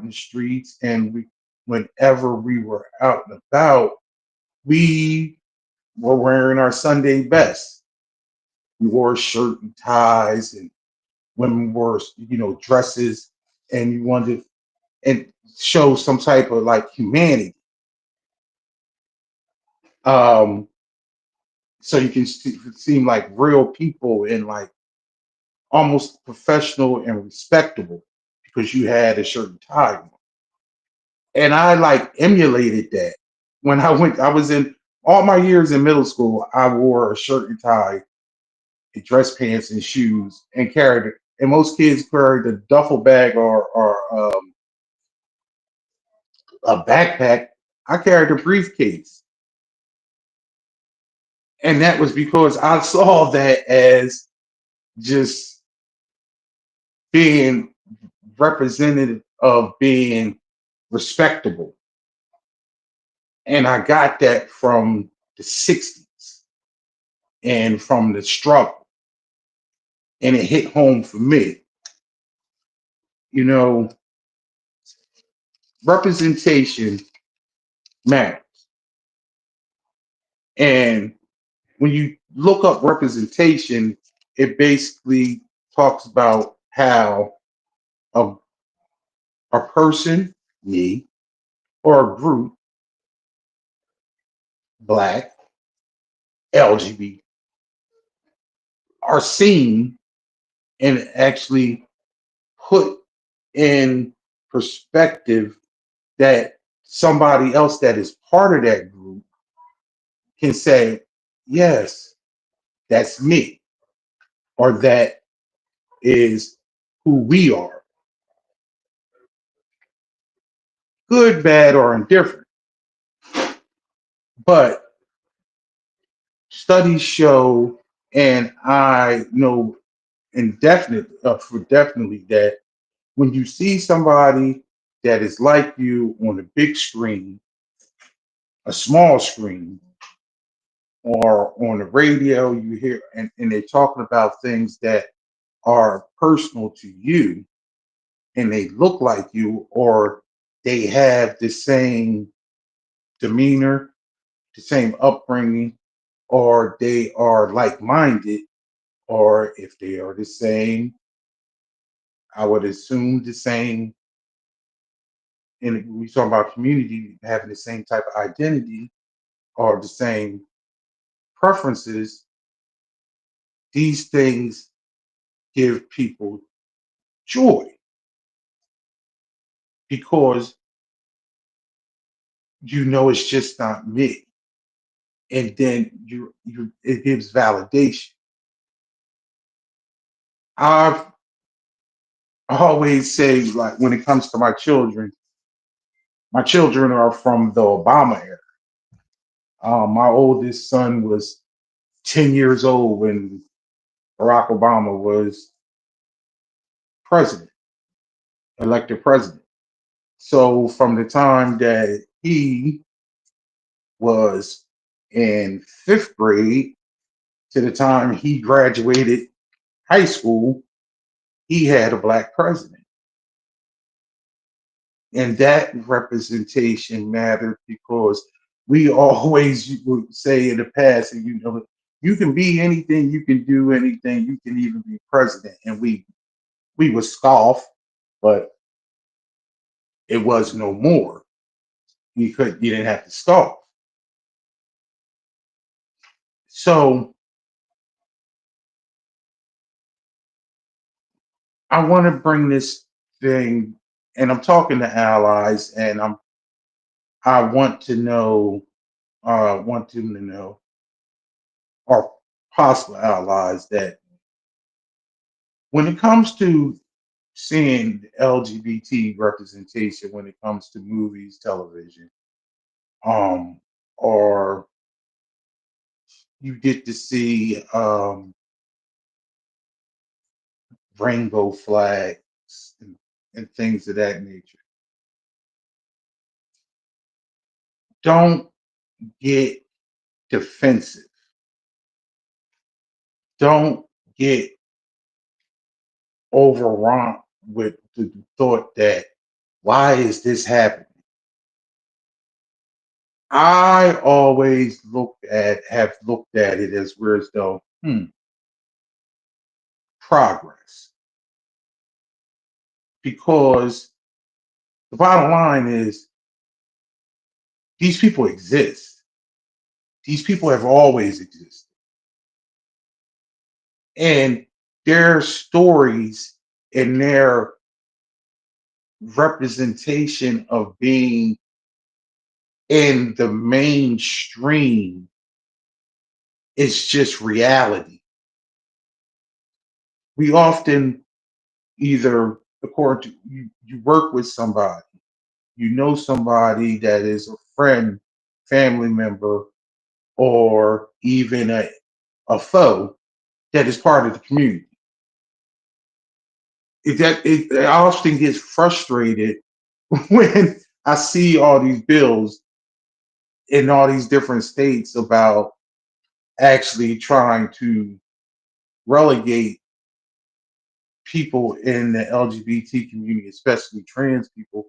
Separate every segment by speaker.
Speaker 1: in the streets, and whenever we were out and about, we were wearing our Sunday best. We wore shirt and ties, and women wore, dresses, and you wanted and show some type of like humanity. Um, so you can seem like real people and like almost professional and respectable because you had a shirt and tie on. And I like emulated that. When I was in all my years in middle school, I wore a shirt and tie, and dress pants and shoes, and carried it. And most kids carried a duffel bag or a backpack. I carried a briefcase, and that was because I saw that as just being representative of being respectable. And I got that from the 60s and from the struggle. And it hit home for me. You know, representation matters. And when you look up representation, it basically talks about how a, a person, me, or a group, black, LGBT, are seen and actually put in perspective that somebody else that is part of that group can say, yes, that's me, or that is who we are, good, bad, or indifferent. But studies show, and I know for definitely that when you see somebody that is like you on a big screen, a small screen, or on the radio, you hear and they're talking about things that are personal to you, and they look like you, or they have the same demeanor, the same upbringing, or they are like minded, or if they are the same, I would assume the same. And we talk about community having the same type of identity or the same preferences. These things give people joy because it's just not me. And then you it gives validation. I've always say, like, when it comes to my children are from the Obama era. My oldest son was 10 years old when Barack Obama was president, elected president. So from the time that he was in fifth grade to the time he graduated high school, he had a black president. And that representation mattered because we always would say in the past, and you can be anything, you can do anything, you can even be president. And we would scoff, but it was no more. You didn't have to scoff. So I want to bring this thing, and I'm talking to allies, and I want them to know, or possible allies, that when it comes to seeing LGBT representation, when it comes to movies, television, or you get to see rainbow flags and things of that nature, don't get defensive. Don't get overwrought with the thought that Why is this happening? I always have looked at it as where as though, progress. Because the bottom line is these people exist. These people have always existed. And their stories and their representation of being in the mainstream is just reality. We often either, according to you work with somebody, you know somebody that is a friend, family member, or even a foe that is part of the community. I often get frustrated when I see all these bills in all these different states about actually trying to relegate people in the LGBT community, especially trans people,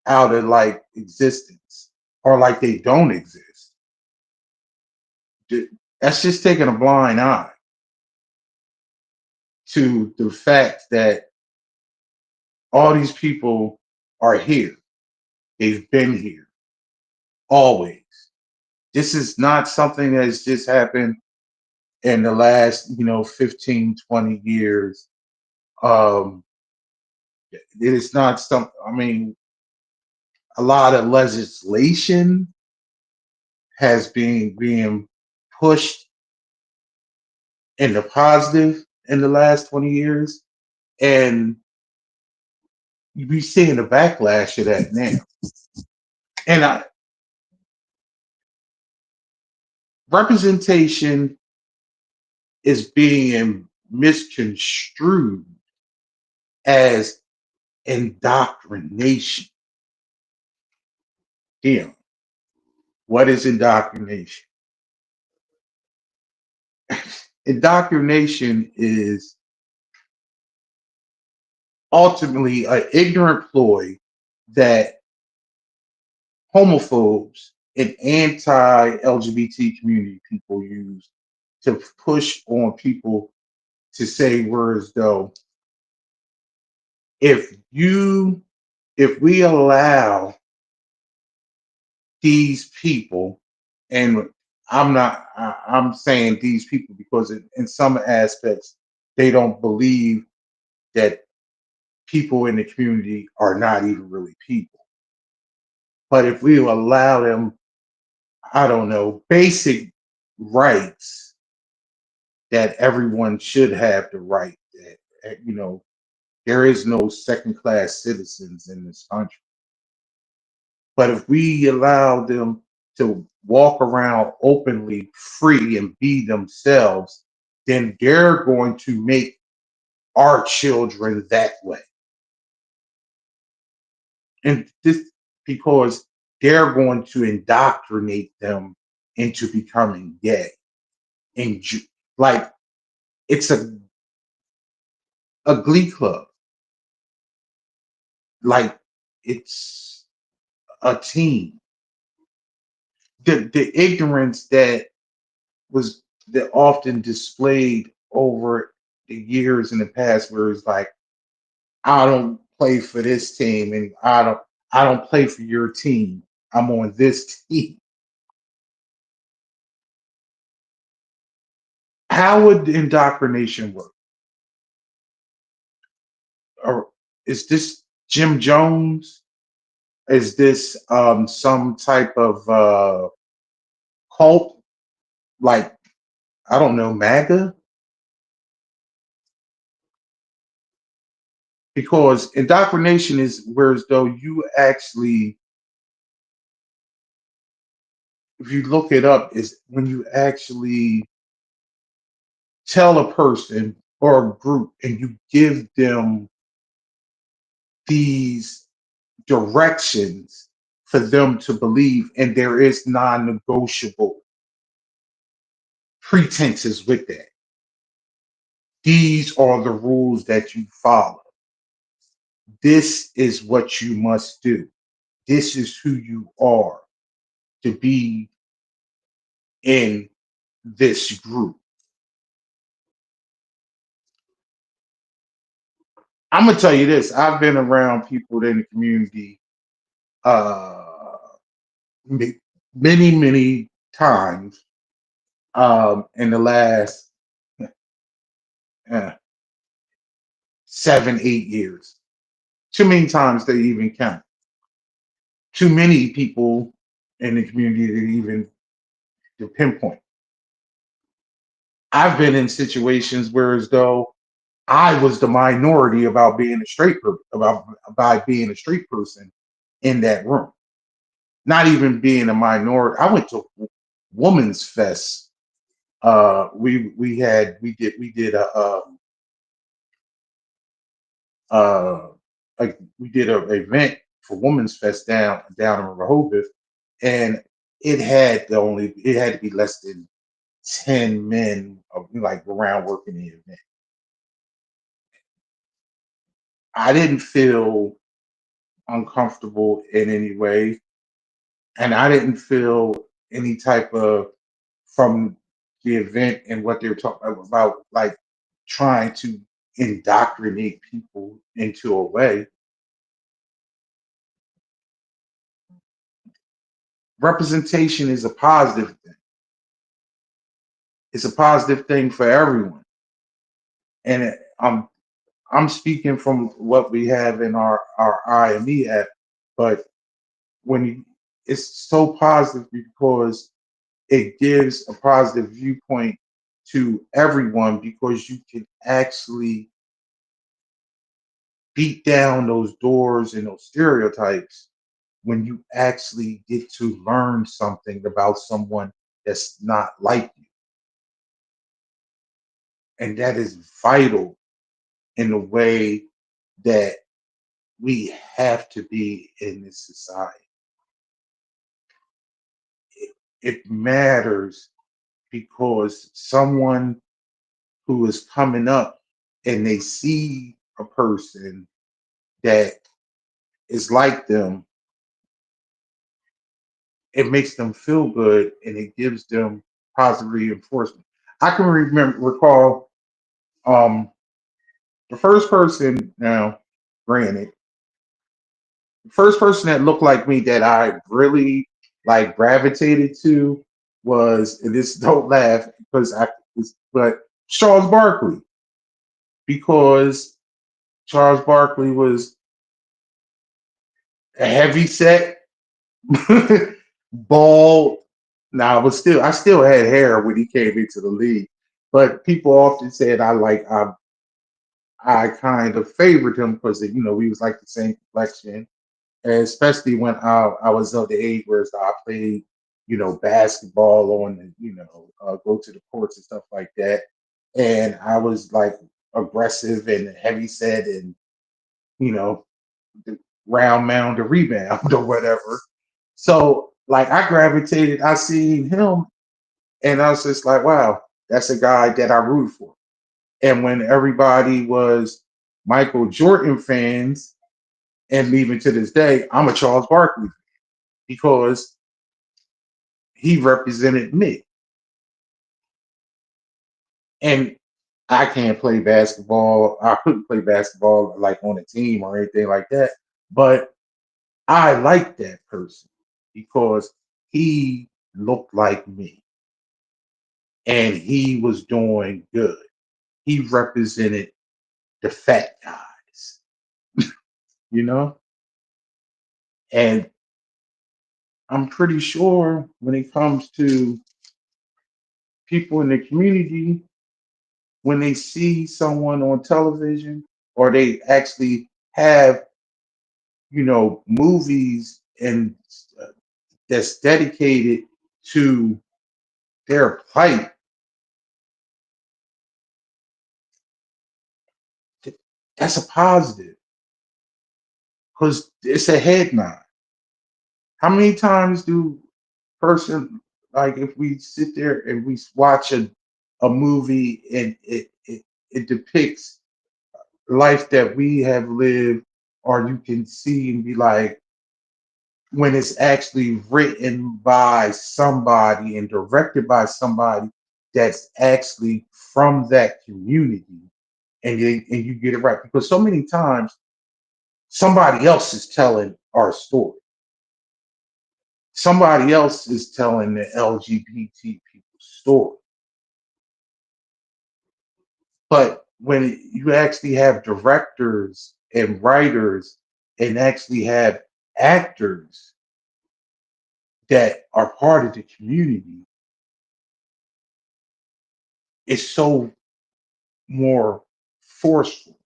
Speaker 1: out of like existence or like they don't exist. That's just taking a blind eye to the fact that all these people are here. They've been here always. This is not something that's just happened in the last, 15, 20 years. Um, it is not something, I mean, a lot of legislation has been being pushed in the positive in the last 20 years. And you be seeing the backlash of that now. And representation is being misconstrued as indoctrination. Damn, what is indoctrination? Indoctrination is ultimately an ignorant ploy that homophobes and anti-LGBT community people use to push on people to say words though if you if we allow these people, and I'm saying these people because in some aspects they don't believe that people in the community are not even really people. But if we allow them, I don't know, basic rights that everyone should have the right that, there is no second class citizens in this country. But if we allow them to walk around openly, free, and be themselves, then they're going to make our children that way. And this because they're going to indoctrinate them into becoming gay. And like it's a glee club. Like it's a team. The ignorance was that often displayed over the years in the past where it's like I don't play for this team and I don't play for your team. I'm on this team. How would indoctrination work? Or is this Jim Jones? Is this some type of cult like I don't know MAGA? Because indoctrination is whereas though you actually if you look it up is when you actually tell a person or a group and you give them these directions for them to believe and there is non-negotiable pretenses with that. These are the rules that you follow. This is what you must do. This is who you are to be in this group. I'm gonna tell you this. I've been around people in the community uh, many, many times in the last uh, 7, 8 years. Too many times to even count. Too many people in the community to even to pinpoint. I've been in situations where as though I was the minority about being a about being a straight person in that room. Not even being a minority. I went to Woman's Fest. We did uh, we did a event for Women's Fest down in Rehoboth, and it had to be less than 10 men like around working the event. I didn't feel uncomfortable in any way, and I didn't feel any type of from the event and what they were talking about, like trying to indoctrinate people into a way. Representation is a positive thing. It's a positive thing for everyone, and I'm speaking from what we have in our IME app, but when you, it's so positive because it gives a positive viewpoint to everyone because you can actually beat down those doors and those stereotypes when you actually get to learn something about someone that's not like you. And that is vital in the way that we have to be in this society. It matters because someone who is coming up and they see a person that is like them, it makes them feel good and it gives them positive reinforcement. I can recall um, the first person now, granted, the first person that looked like me that I really like gravitated to was, and this don't laugh because but Charles Barkley, because Charles Barkley was a heavy set, bald. Now, I still had hair when he came into the league, but people often said I kind of favored him because we was like the same complexion, and especially when I was of the age where I played basketball on the go to the courts and stuff like that, and I was like aggressive and heavy set and you know the round mound to rebound or whatever. So like I gravitated, I seen him and I was just like, wow, that's a guy that I root for. And when everybody was Michael Jordan fans, and even to this day, I'm a Charles Barkley because he represented me. And I can't play basketball. I couldn't play basketball like on a team or anything like that. But I like that person because he looked like me and he was doing good. He represented the fat guys, you know? And I'm pretty sure when it comes to people in the community, when they see someone on television or they actually have, movies and uh, that's dedicated to their plight, that's a positive because it's a head nod. How many times do person like if we sit there and we watch a movie and it depicts life that we have lived or you can see and be like, when it's actually written by somebody and directed by somebody that's actually from that community, and you get it right. Because so many times somebody else is telling our story. Somebody else is telling the LGBT people story. But when you actually have directors and writers and actually have actors that are part of the community, it's so more forceful.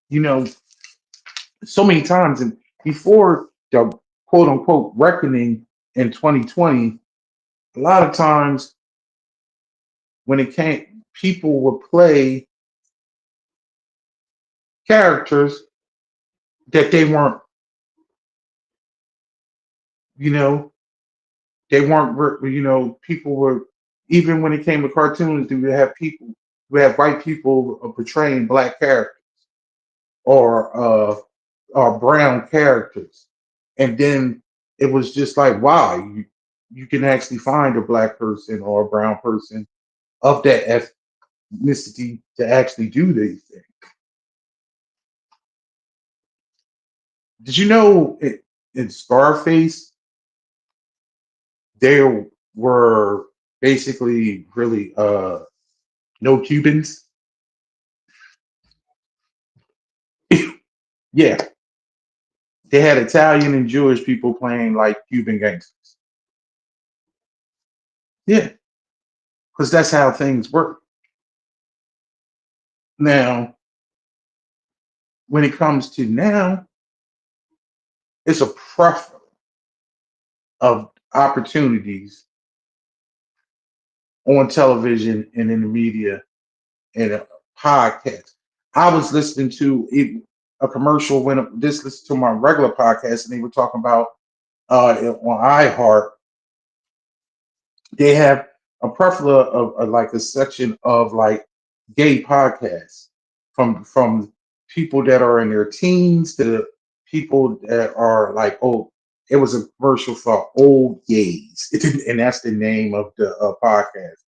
Speaker 1: You know, so many times, and before the quote unquote reckoning in 2020, a lot of times when it came, people would play characters that they weren't, you know, they weren't, people were, even when it came to cartoons, we have white people portraying black characters or brown characters. And then it was just like, wow, you can actually find a black person or a brown person of that ethnicity to actually do these things. Did you know in Scarface, there were basically really no Cubans? Yeah, they had Italian and Jewish people playing like Cuban gangsters. Yeah, because that's how things work. Now, when it comes to now, it's a plethora of opportunities on television and in the media and a podcast. I was listening to a commercial when this listened to my regular podcast, and they were talking about on iHeart. They have a plethora of like a section of like gay podcasts from people that are in their teens to people that are like old. It was a commercial for old gays, and that's the name of the podcast.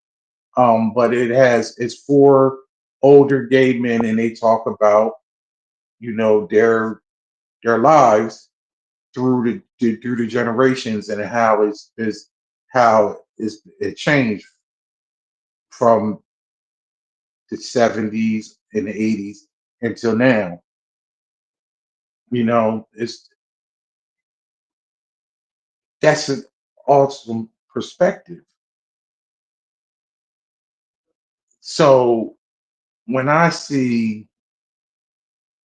Speaker 1: But it's for older gay men, and they talk about their lives through the generations and how it changed from the 70s and the 80s until now. It's That's an awesome perspective. So when I see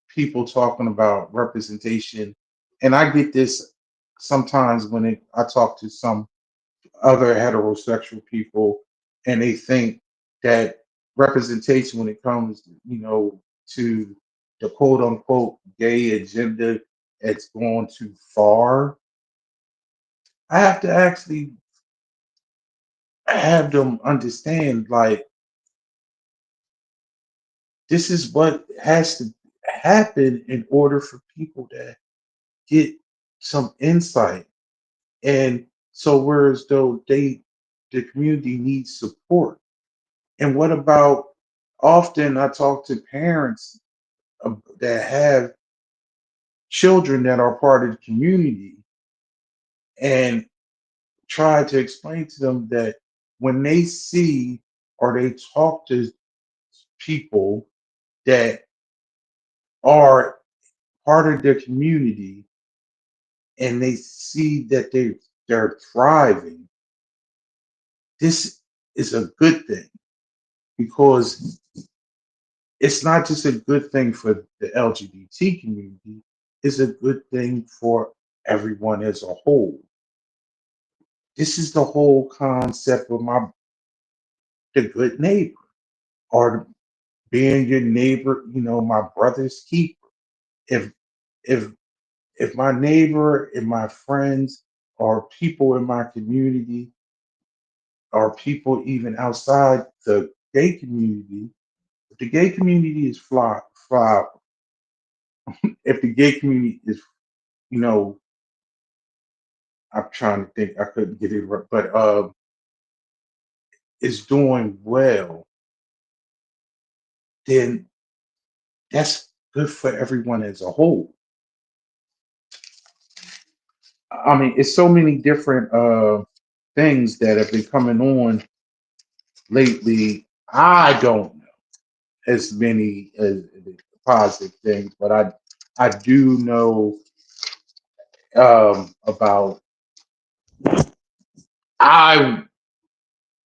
Speaker 1: people talking about representation, and I get this sometimes when I talk to some other heterosexual people, and they think that representation, when it comes, to the quote unquote gay agenda, it's gone too far. I have to actually have them understand, like, this is what has to happen in order for people to get some insight. And so, whereas though the community needs support. And what about, often I talk to parents that have children that are part of the community, and try to explain to them that when they see or they talk to people that are part of their community, and they see that they're thriving, this is a good thing, because it's not just a good thing for the LGBT community, it's a good thing for everyone as a whole. This is the whole concept of the good neighbor, or being your neighbor, my brother's keeper. If if if my neighbor and my friends or people in my community or people even outside the gay community, the gay community is flower. if the gay community is, you know, I'm trying to think, I couldn't get it right, but is doing well, then that's good for everyone as a whole. I mean, it's so many different things that have been coming on lately. I don't know as many as positive things, but I do know about. I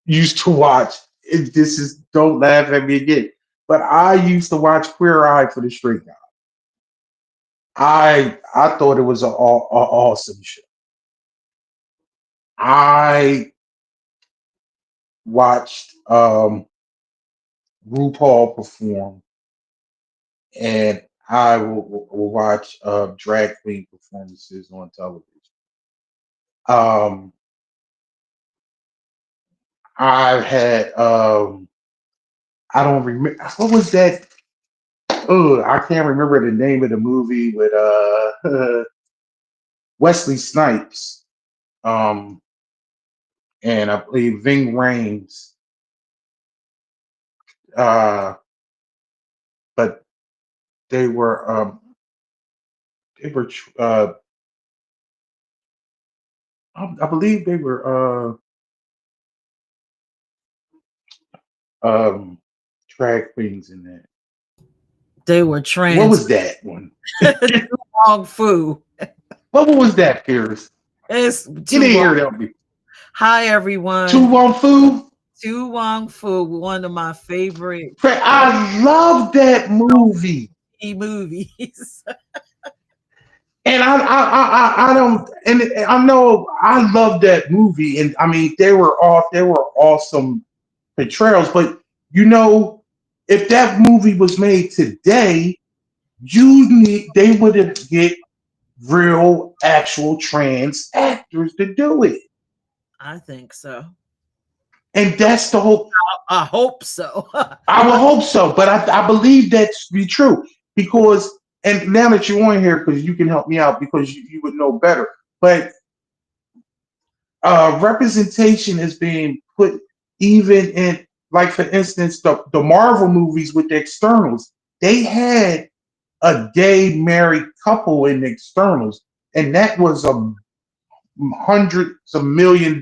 Speaker 1: used to watch. This is don't laugh at me again, but I used to watch Queer Eye for the Straight Guy. I thought it was a awesome show. I watched RuPaul perform, and I will watch drag queen performances on television. Um, I had I don't remember what was that. Oh, I can't remember the name of the movie with Wesley Snipes, um, and I believe Ving Rhames. Uh, but they were they were I believe they were um drag queens in that.
Speaker 2: They were
Speaker 1: What
Speaker 2: trans.
Speaker 1: was that one?
Speaker 2: Too Wong Fu.
Speaker 1: What was that, Pierce?
Speaker 2: It's
Speaker 1: Get
Speaker 2: Tu
Speaker 1: in
Speaker 2: Wong.
Speaker 1: here, help me.
Speaker 2: Hi
Speaker 1: Tu
Speaker 2: everyone.
Speaker 1: Wong Fu.
Speaker 2: Tu Wong Fu, one of my favorite
Speaker 1: I love that movie.
Speaker 2: movies.
Speaker 1: And I don't, and I know I love that movie, and I mean they were awesome portrayals. But you know, if that movie was made today, they would have get real, actual trans actors to do it,
Speaker 2: I think so.
Speaker 1: and that's the whole.
Speaker 2: I hope so.
Speaker 1: I would hope so, but I believe that to be true because, and now that you're on here, because you can help me out because you would know better, but representation is being put even in, like for instance, the Marvel movies with the externals. They had a gay married couple in the externals, and that was a hundreds of $1 million,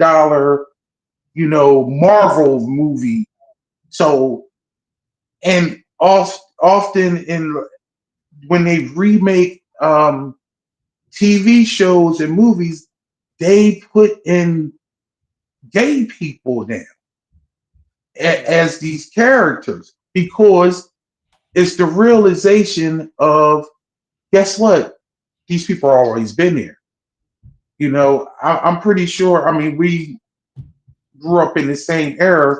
Speaker 1: Marvel movie. So, and often in when they remake TV shows and movies, they put in gay people now
Speaker 2: Yeah,
Speaker 1: as these characters because it's the realization of guess what? These people are always been there. I'm pretty sure. I mean, we grew up in the same era.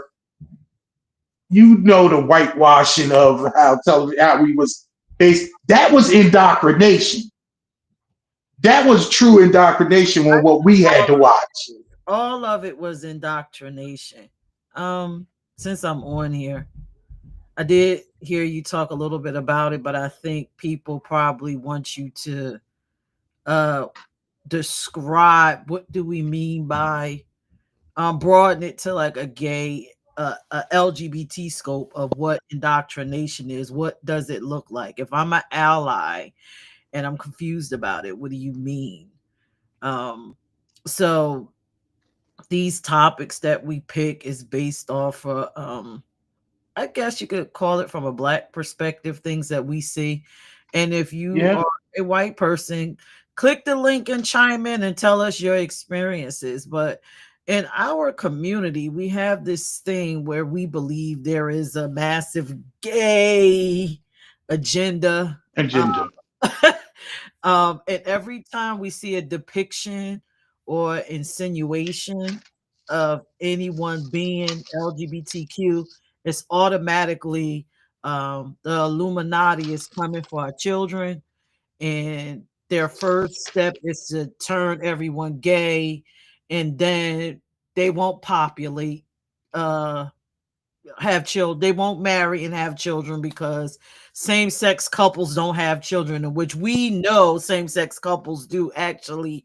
Speaker 1: The whitewashing of how television, how we was based. That was indoctrination. That was true indoctrination on what we had to watch.
Speaker 2: all of it was indoctrination. Since I'm on here, I did hear you talk a little bit about it, but I think people probably want you to uh describe what do we mean by broaden it to like a gay a LGBT scope of what indoctrination is. What does it look like? If I'm an ally and I'm confused about it, what do you mean? Um so these topics that we pick is based off of I guess you could call it from a black perspective, things that we see. And if you
Speaker 1: Yeah,
Speaker 2: are a white person, click the link and chime in and tell us your experiences. But in our community, we have this thing where we believe there is a massive gay agenda.
Speaker 1: agenda.
Speaker 2: And every time we see a depiction or insinuation of anyone being LGBTQ, it's automatically the Illuminati is coming for our children, and their first step is to turn everyone gay, and then they won't populate. Uh, have children. They won't marry and have children because same-sex couples don't have children, in which we know same-sex couples do actually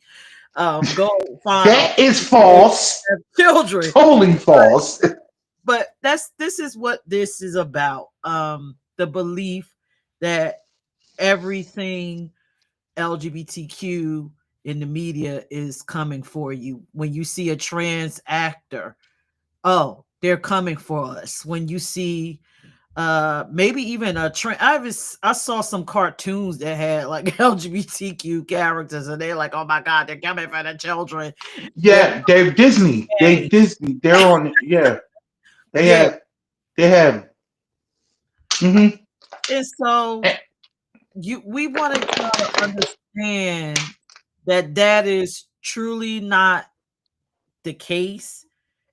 Speaker 2: go find
Speaker 1: That is
Speaker 2: alternatives
Speaker 1: false.
Speaker 2: to have children.
Speaker 1: Totally false.
Speaker 2: But this is what this is about. The belief that everything LGBTQ in the media is coming for you. When you see a trans actor, oh, they're coming for us. When you see maybe even I saw some cartoons that had like LGBTQ characters, and they're like, oh my god, they're coming for the children. They're
Speaker 1: Yeah, they're Disney. They
Speaker 2: gay.
Speaker 1: Disney. They're on. Yeah, they
Speaker 2: Yeah.
Speaker 1: have. They have. Hmm.
Speaker 2: And so we want to try to understand that that is truly not the case.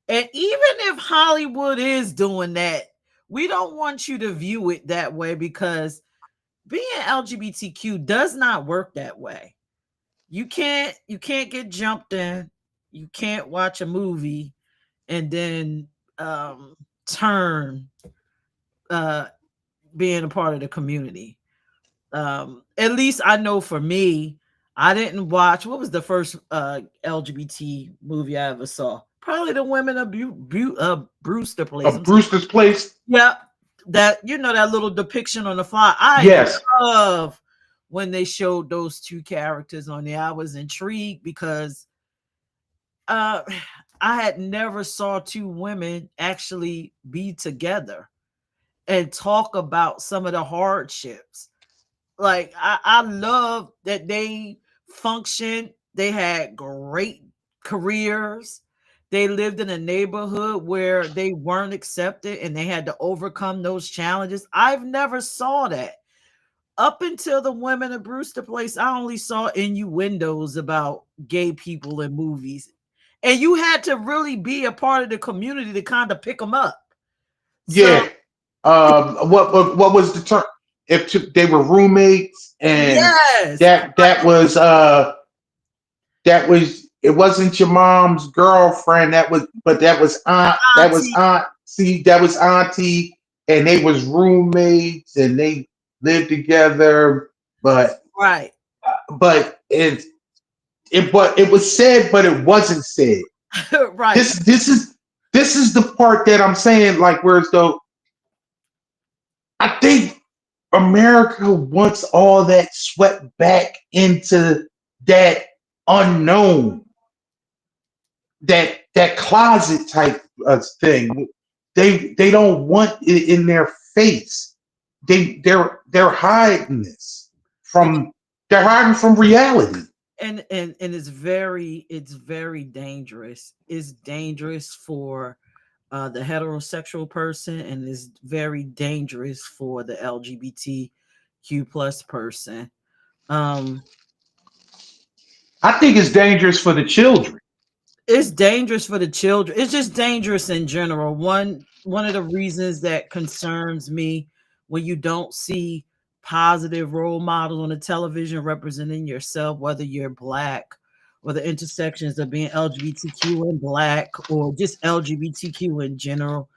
Speaker 2: And even if Hollywood is doing that, we don't want you to view it that way, because being LGBTQ does not work that way. You can't get jumped in. You can't watch a movie and then turn uh being a part of the community. At least I know for me, I didn't watch, what was the first LGBT movie I ever saw? Probably the Women of Brewster Place.
Speaker 1: Of Brewster's Place.
Speaker 2: Yep. That, that little depiction on the fly. I
Speaker 1: Yes.
Speaker 2: love when they showed those two characters on there. I was intrigued because uh I had never saw two women actually be together and talk about some of the hardships. Like I love that they functioned. They had great careers. They lived in a neighborhood where they weren't accepted and they had to overcome those challenges. I've never saw that. Up until the Women of Brewster Place, I only saw innuendos about gay people in movies. And you had to really be a part of the community to kind of pick them up. So,
Speaker 1: Yeah. What was the term? They were roommates, and
Speaker 2: yes,
Speaker 1: that was it wasn't your mom's girlfriend. That was
Speaker 2: auntie,
Speaker 1: aunt. See, that was auntie, and they was roommates, and they lived together. But
Speaker 2: right.
Speaker 1: but it was said, but it wasn't said.
Speaker 2: Right.
Speaker 1: This is the part that I'm saying, like, whereas though I think America wants all that swept back into that unknown, that closet type of thing. They don't want it in their face. They're hiding this
Speaker 2: And
Speaker 1: from they're hiding from reality.
Speaker 2: and it's very dangerous. It's dangerous for the heterosexual person, and it's very dangerous for the LGBTQ plus person. Um,
Speaker 1: I think it's dangerous for the children.
Speaker 2: it's dangerous for the children. It's just dangerous in general. One of the reasons that concerns me, when you don't see positive role models on the television representing yourself, whether you're black or the intersections of being LGBTQ and black or just LGBTQ in general,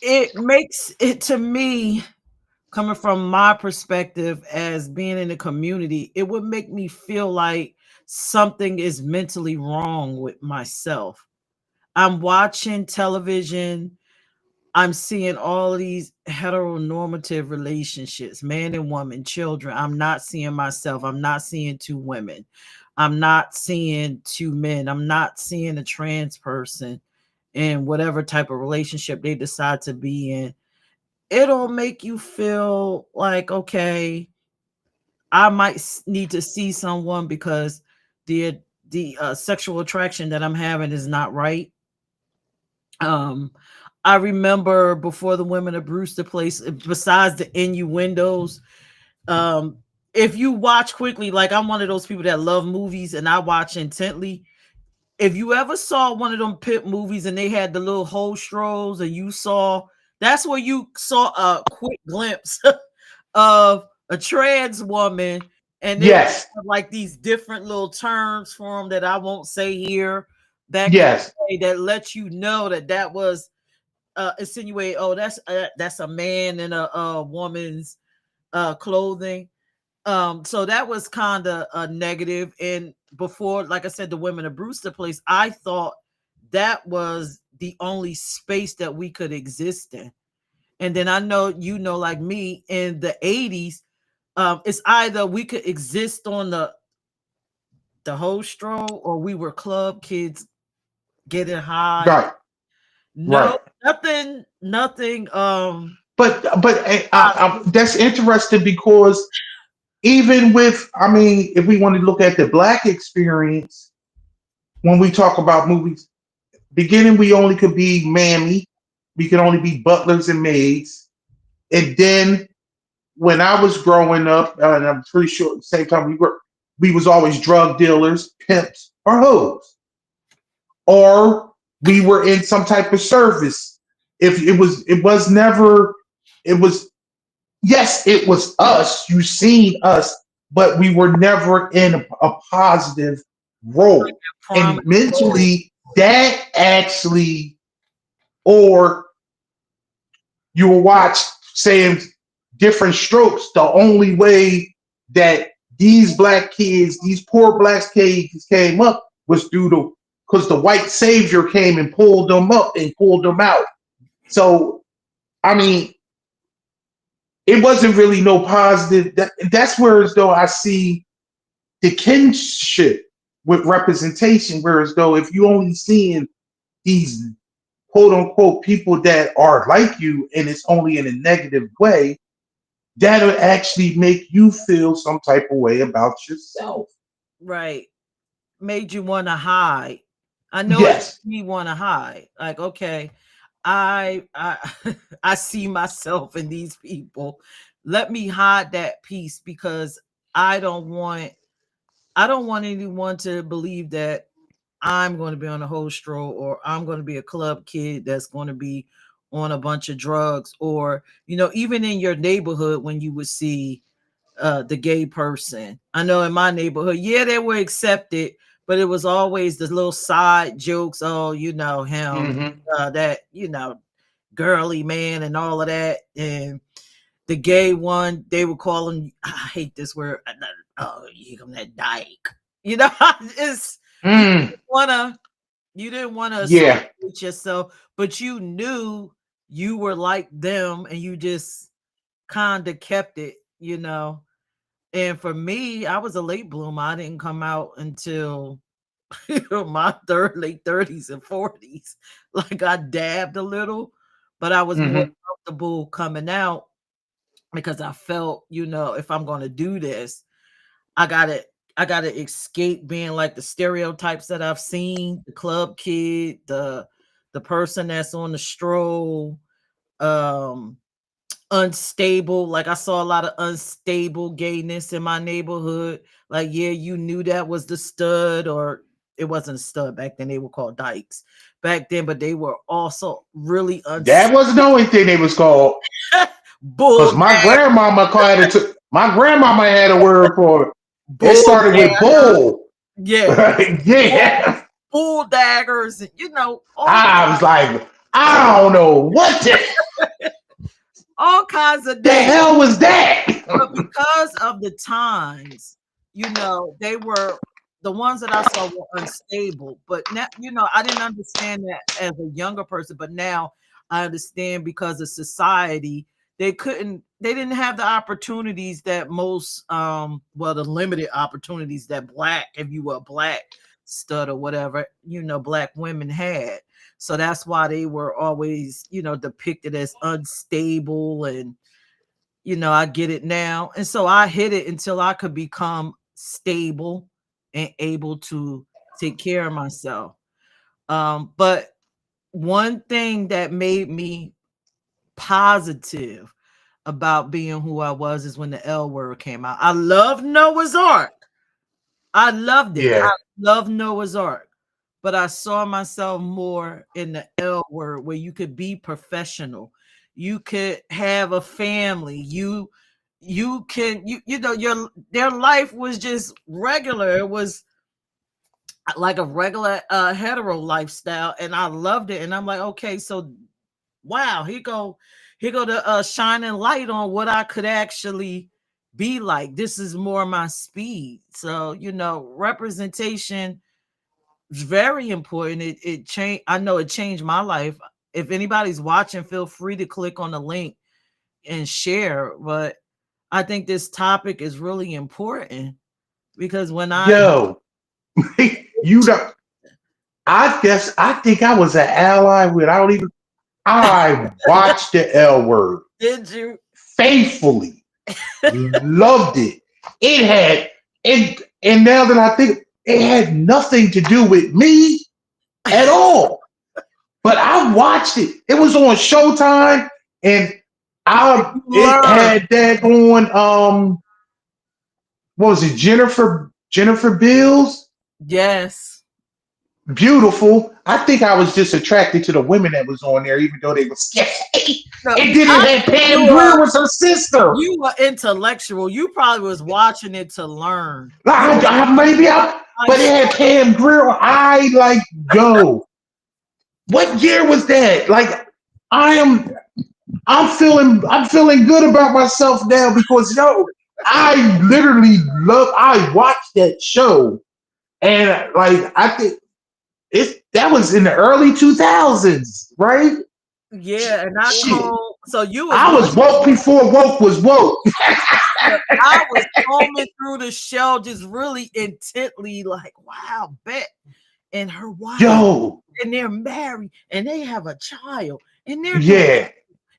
Speaker 2: it makes it, to me, coming from my perspective as being in the community, it would make me feel like something is mentally wrong with myself. I'm watching television, I'm seeing all of these heteronormative relationships, man and woman, children. I'm not seeing myself. I'm not seeing two women. I'm not seeing two men. I'm not seeing a trans person in whatever type of relationship they decide to be in. It'll make you feel like, okay, I might need to see someone because the sexual attraction that I'm having is not right. Um, I remember before the Women of Brewster Place, besides the innuendos, um, if you watch quickly, like I'm one of those people that love movies and I watch intently. If you ever saw one of them pit movies and they had the little hole strolls and you saw, that's where you saw a quick glimpse of a trans woman, and they would
Speaker 1: Yes,
Speaker 2: have like these different little terms for them that I won't say here back in
Speaker 1: yes,
Speaker 2: the day that let you know that that was insinuate, oh, that's a man in a woman's clothing. So that was kind of a negative. And before, like I said, the Women of Brewster place, I thought that was the only space that we could exist in. And then I know, like me in the 80s, it's either we could exist on the whole stroll, or we were club kids getting high.
Speaker 1: Right,
Speaker 2: No,
Speaker 1: right.
Speaker 2: nothing.
Speaker 1: That's interesting because even with, I mean, if we want to look at the black experience, when we talk about movies, beginning we only could be mammy, we could only be butlers and maids, and then when I was growing up, and I'm pretty sure at the same time we was always drug dealers, pimps, or hoes, or we were in some type of service. If it was never, it was yes, it was us. You seen us, but we were never in a positive role.
Speaker 2: Prominent
Speaker 1: And
Speaker 2: role.
Speaker 1: mentally, that actually, or you will watch saying different strokes. The only way that these black kids, these poor black kids came up was due to because the white savior came and pulled them up and pulled them out. So I mean, it wasn't really no positive. That's where as though I see the kinship with representation. Whereas though if you only seeing these quote unquote people that are like you and it's only in a negative way, that'll actually make you feel some type of way about yourself.
Speaker 2: Right. Made you want to hide. I know it
Speaker 1: Yes.
Speaker 2: made me want to hide. Like, okay, I I see myself in these people. Let me hide that piece because I don't want I don't want anyone to believe that I'm going to be on a whole stroll, or I'm going to be a club kid that's going to be on a bunch of drugs, or even in your neighborhood when you would see the gay person. I know in my neighborhood, yeah, they were accepted, but it was always the little side jokes. Oh, him,
Speaker 1: Mm-hmm.
Speaker 2: that girly man and all of that. And the gay one, they would call him. I hate this word. Oh, you come that dyke. You know, it's you
Speaker 1: Mm.
Speaker 2: wanna you didn't want to
Speaker 1: Yeah.
Speaker 2: associate yourself, but you knew you were like them, and you just kind of kept it. And for me, I was a late bloomer. I didn't come out until my late 30s and 40s. Like I dabbed a little, but I was more
Speaker 1: Mm-hmm.
Speaker 2: comfortable coming out because I felt, if I'm going to do this, I got to I got to escape being like the stereotypes that I've seen, the club kid, the person that's on the stroll, um unstable. Like I saw a lot of unstable gayness in my neighborhood. Like, yeah, you knew that was the stud, or it wasn't a stud back then. They were called dykes back then, but they were also really
Speaker 1: That wasn't the only thing they was called.
Speaker 2: bull
Speaker 1: Cause my grandmama had a word for it. It
Speaker 2: bull
Speaker 1: started with
Speaker 2: daggers.
Speaker 1: bull.
Speaker 2: Yeah, bull,
Speaker 1: Yeah.
Speaker 2: bull daggers, all
Speaker 1: I was like, I don't know what
Speaker 2: all kinds of
Speaker 1: the
Speaker 2: names.
Speaker 1: hell was that?
Speaker 2: But because of the times, they were the ones that I saw were unstable. But now, I didn't understand that as a younger person, but now I understand because of society, they didn't have the opportunities that most, well, the limited opportunities that if you were a black stud or whatever, black women had. So that's why they were always, depicted as unstable. And I get it now. And so I hid it until I could become stable and able to take care of myself. But one thing that made me positive about being who I was is when the L word came out. I love Noah's Ark. I loved it. I
Speaker 1: Yeah.
Speaker 2: love Noah's Ark. But I saw myself more in the L word, where you could be professional. You could have a family. You can their life was just regular. It was like a regular hetero lifestyle, and I loved it. And I'm like, okay, so wow, here go the shining light on what I could actually be like. This is more my speed. So, representation is very important. It changed, I know it changed my life. If anybody's watching, feel free to click on the link and share. But I think this topic is really important because when I
Speaker 1: Yo, you know, I guess I think I was an ally with. I don't even. I watched the L Word
Speaker 2: did you
Speaker 1: faithfully, loved it. It had and now that I think it had nothing to do with me at all. But I watched it. It was on Showtime, and I
Speaker 2: you
Speaker 1: it
Speaker 2: learn.
Speaker 1: had that on what was it, Jennifer Bills?
Speaker 2: Yes.
Speaker 1: Beautiful. I think I was just attracted to the women that was on there, even though they were scary.
Speaker 2: No,
Speaker 1: And then
Speaker 2: I
Speaker 1: it had
Speaker 2: think
Speaker 1: Pam Grier was her sister.
Speaker 2: you were intellectual. You probably was watching it to learn. You
Speaker 1: I,
Speaker 2: were
Speaker 1: maybe I,
Speaker 2: like
Speaker 1: but it had Pam Grier. I like, yo, what year was that? Like, I am, I'm feeling good about myself now because yo, I literally love. I watched that show, and like, I think that was in the early 2000s, right?
Speaker 2: yeah, and I
Speaker 1: Shit,
Speaker 2: called. So you was
Speaker 1: I was
Speaker 2: watching.
Speaker 1: woke before woke was woke.
Speaker 2: I was combing through the show, just really intently, like, wow, Bet and her wife,
Speaker 1: Yo,
Speaker 2: and they're married, and they have a child, and they're doing,
Speaker 1: yeah,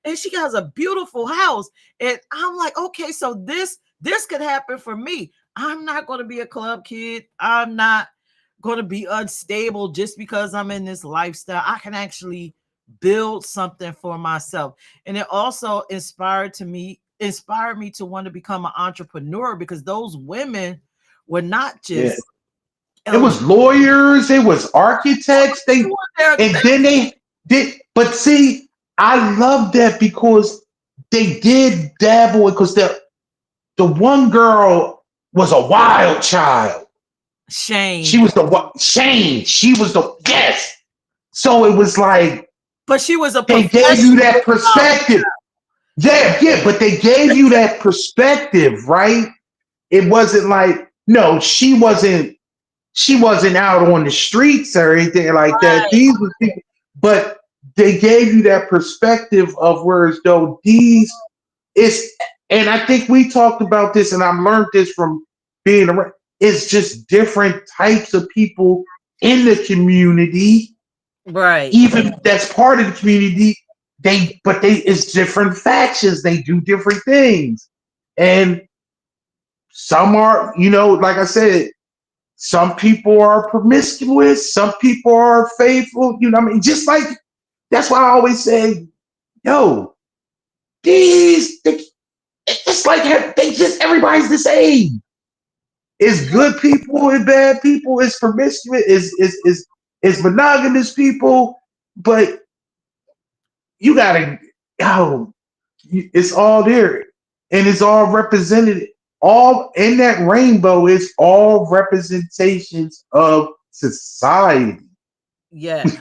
Speaker 2: and she has a beautiful house, and I'm like, okay, so this could happen for me. I'm not going to be a club kid. I'm not going to be unstable just because I'm in this lifestyle. I can actually build something for myself. And it also inspired me to want to become an entrepreneur because those women were not
Speaker 1: yeah.
Speaker 2: just
Speaker 1: It was
Speaker 2: LGBT.
Speaker 1: lawyers, it was architects. They and
Speaker 2: They
Speaker 1: then they did. But see, I love that because they did dabble because the one girl was a wild child. She
Speaker 2: Shane,
Speaker 1: was the Shane. She was the yes. So it was like
Speaker 2: but she was a
Speaker 1: they gave you
Speaker 2: professional.
Speaker 1: that perspective. Yeah, yeah, but they gave you that perspective, right? It wasn't like no, she wasn't out on the streets or anything like that.
Speaker 2: Right,
Speaker 1: These were people, but they gave you that perspective of where as though these it's and I think we talked about this and I learned this from being around. It's just different types of people in the community,
Speaker 2: right.
Speaker 1: even that's part of the community. They it's different factions. They do different things. And some are, like I said, some people are promiscuous, some people are faithful, what I mean? Just like that's why I always say, yo, it's like they just everybody's the same. It's good people and bad people, it's promiscuous, is monogamous people, but you gotta yo, it's all there. And it's all represented all in that rainbow, it's all representations of society.
Speaker 2: Yes.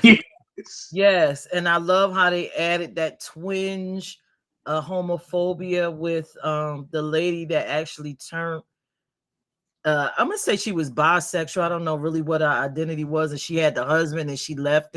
Speaker 2: Yes, and I love how they added that twinge homophobia with the lady that actually turned I'm gonna say she was bisexual. I don't know really what her identity was, and she had the husband and she left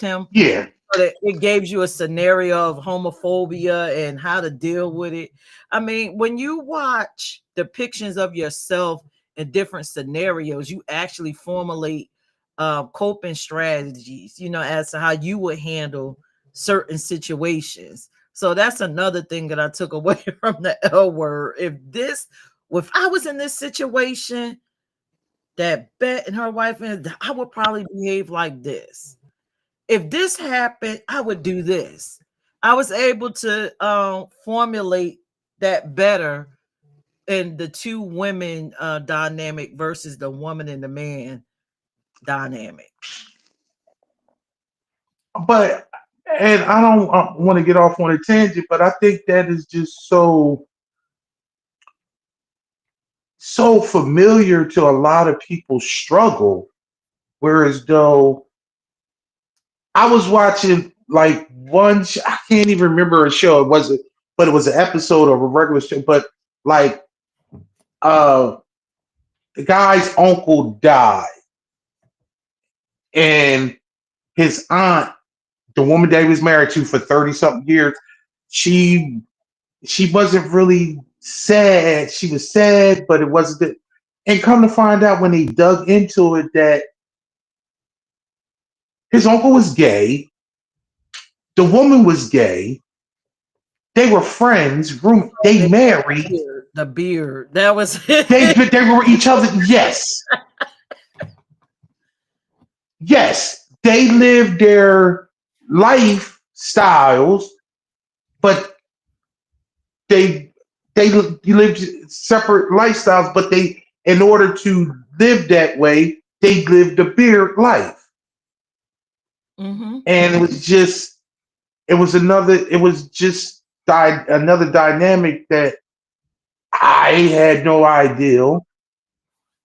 Speaker 2: him.
Speaker 1: Yeah,
Speaker 2: But it gives you a scenario of homophobia and how to deal with it. I mean, when you watch depictions of yourself in different scenarios, you actually formulate coping strategies, as to how you would handle certain situations. So that's another thing that I took away from the L word. If I was in this situation that Bet and her wife, and I would probably behave like this. If this happened, I would do this. I was able to formulate that better in the two women dynamic versus the woman and the man dynamic.
Speaker 1: but and I don't want to get off on a tangent, but I think that is just so familiar to a lot of people's struggle. Whereas though I was watching. like I can't even remember a show. It wasn't, but it was an episode of a regular show. But like uh the guy's uncle died, and his aunt, the woman that he was married to for 30 something years, she she wasn't really sad. She was sad, but it wasn't the, and come to find out when he dug into it that his uncle was gay, the woman was gay, they were friends, they
Speaker 2: They had
Speaker 1: married,
Speaker 2: the beard. That was
Speaker 1: they were each other. Yes, yes, they lived their lifestyles, but they they lived separate lifestyles, but they, in order to live that way, they lived a beard life.
Speaker 2: hmm
Speaker 1: And it was just another dynamic that I had no idea,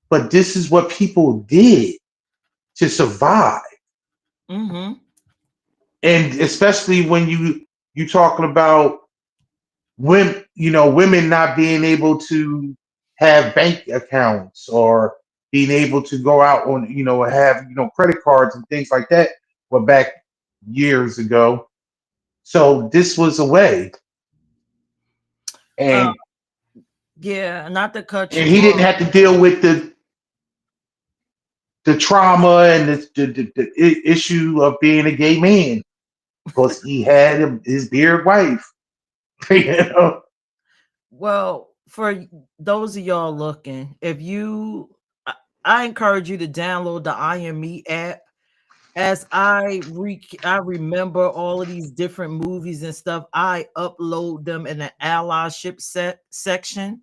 Speaker 1: but this is what people did to survive.
Speaker 2: hmm
Speaker 1: And especially when you talking about women, women not being able to have bank accounts or being able to go out on, have, credit cards and things like that. Well, back years ago. So this was a way.
Speaker 2: uh,
Speaker 1: And
Speaker 2: yeah, not to cut
Speaker 1: and
Speaker 2: you
Speaker 1: he didn't
Speaker 2: off.
Speaker 1: have to deal with the trauma and the issue of being a gay man because he had his beard wife. you know?
Speaker 2: Well, for those of y'all looking, if you, I I encourage you to download the I Am Me app. As I remember all of these different movies and stuff, I upload them in the allyship section.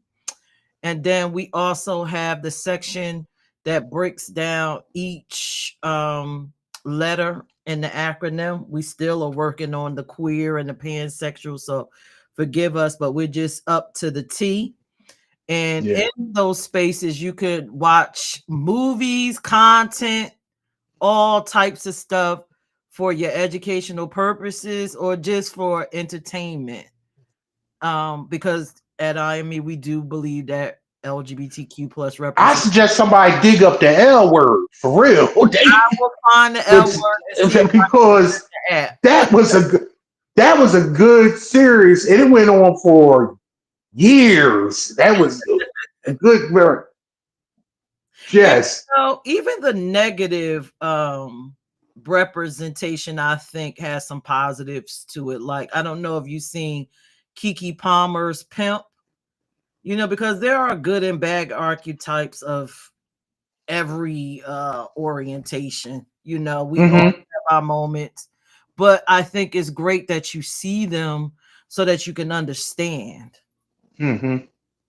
Speaker 2: And then we also have the section that breaks down each letter in the acronym. We still are working on the queer and the pansexual, so forgive us, but we're just up to the T. And
Speaker 1: Yeah.
Speaker 2: in those spaces, you could watch movies, content, all types of stuff for your educational purposes or just for entertainment. Because at IME we do believe that LGBTQ plus
Speaker 1: I
Speaker 2: represent.
Speaker 1: suggest somebody dig up the L word for real.
Speaker 2: I will find the L
Speaker 1: It's,
Speaker 2: word and see if I
Speaker 1: because
Speaker 2: can add.
Speaker 1: that was that was a good series, and it went on for years. That was a good.
Speaker 2: And
Speaker 1: Yes,
Speaker 2: even the negative representation, I think, has some positives to it. Like, I don't know if you've seen Kiki Palmer's Pimp, because there are good and bad archetypes of every orientation. We all
Speaker 1: hmm
Speaker 2: have our moments, but I think it's great that you see them so that you can understand.
Speaker 1: hmm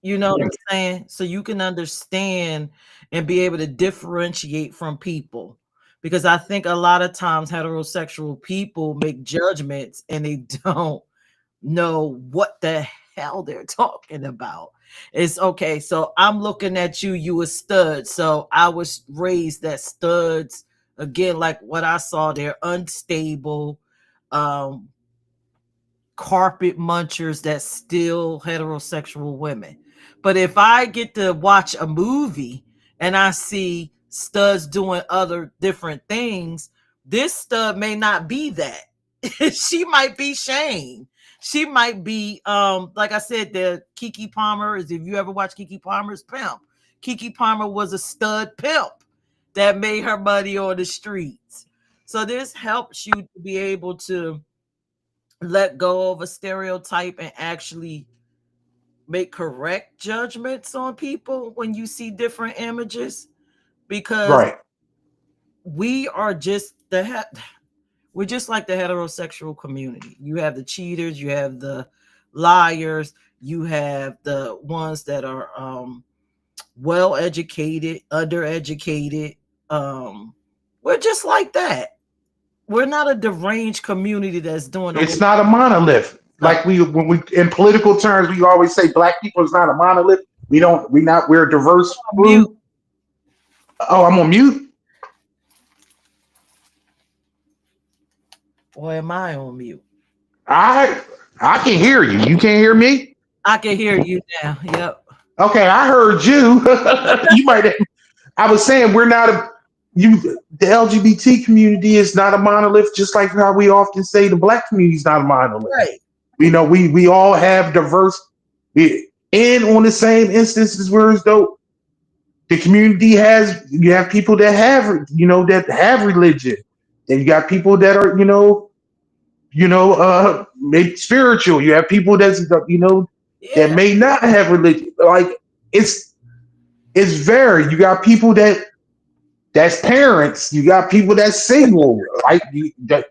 Speaker 2: You know what I'm saying? So you can understand and be able to differentiate from people. Because I think a lot of times heterosexual people make judgments and they don't know what the hell they're talking about. It's okay. So I'm looking at you, you a stud. So I was raised that studs, again, like what I saw, they're unstable, um, carpet munchers that steal heterosexual women. But if I get to watch a movie and I see studs doing other different things, this stud may not be that. She might be Shane. She might be like I said, the Kiki Palmer is, if you ever watch Kiki Palmer's Pimp, Kiki Palmer was a stud pimp that made her money on the streets. So this helps you to be able to let go of a stereotype and actually make correct judgments on people when you see different images, because
Speaker 1: right.
Speaker 2: we are just we're just like the heterosexual community. You have the cheaters, you have the liars, you have the ones that are well educated, undereducated. um we're just like that. We're not a deranged community that's doing a
Speaker 1: It's
Speaker 2: whole
Speaker 1: not a monolith.
Speaker 2: stuff.
Speaker 1: Like when we in political terms, we always say black people is not a monolith. We don't. We not. We're a diverse
Speaker 2: Mute.
Speaker 1: group. Oh, I'm on mute.
Speaker 2: Or am I on mute?
Speaker 1: I I can hear you. You can't hear me?
Speaker 2: I can hear you now. Yep.
Speaker 1: Okay, I heard you. You might have, I was saying we're not a you the LGBT community is not a monolith, just like how we often say the black community is not a monolith.
Speaker 2: Right.
Speaker 1: We all have diverse and on the same instances where as though the community has you have people that have that have religion. Then you got people that are maybe spiritual. You have people that's that
Speaker 2: Yeah.
Speaker 1: may not have religion. Like it's it's very. You got people that's parents. You got people that's single. Like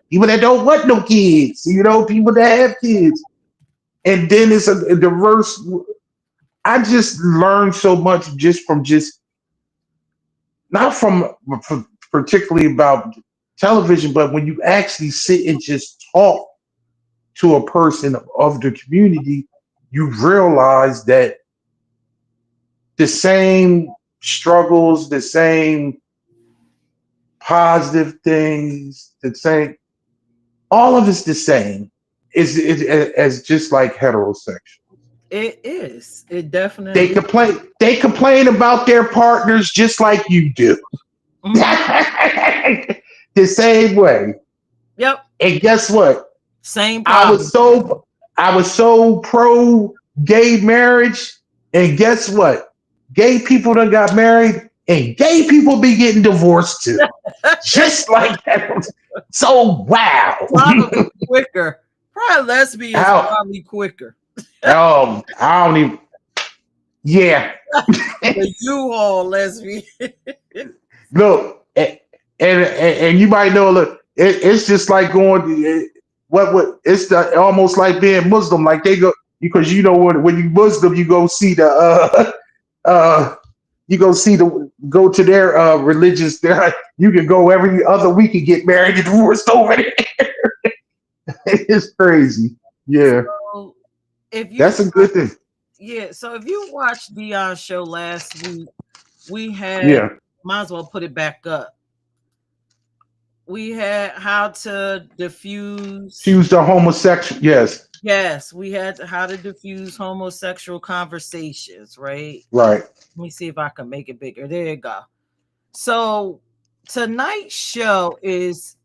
Speaker 1: people that don't want no kids. People that have kids. And then it's a diverse. I just learned so much just from just not from particularly about television, but when you actually sit and just talk to a person of the community, you realize that the same struggles, the same positive things, the same, all of it's the same. As just like heterosexual.
Speaker 2: It is. It definitely.
Speaker 1: They complain about their partners just like you do.
Speaker 2: Mhm.
Speaker 1: The same way.
Speaker 2: Yep.
Speaker 1: And guess what?
Speaker 2: Same
Speaker 1: I was
Speaker 2: problem.
Speaker 1: so I was so pro gay marriage, and guess what? Gay people done got married, and gay people be getting divorced too, just like that. So wow,
Speaker 2: Probably quicker. Probably lesbians
Speaker 1: how
Speaker 2: probably quicker.
Speaker 1: I don't even. Yeah,
Speaker 2: The U-Haul lesbian.
Speaker 1: look, and you might know. Look, it's just like going. What it's almost like being Muslim. Like they go because when you Muslim, you go see the uh you go to their religious. There, you can go every other week and get married and divorced over there. It's crazy. Yeah,
Speaker 2: So if you
Speaker 1: that's a good thing.
Speaker 2: yeah, so if you watched Dion's show last week, we had
Speaker 1: Yeah,
Speaker 2: might as well put it back up. We had how to
Speaker 1: she
Speaker 2: diffuse.
Speaker 1: was the homosexual. Yes,
Speaker 2: Yes, we had how to diffuse homosexual conversations, right?
Speaker 1: right.
Speaker 2: Let me see if I can make it bigger. There you go. So tonight's show is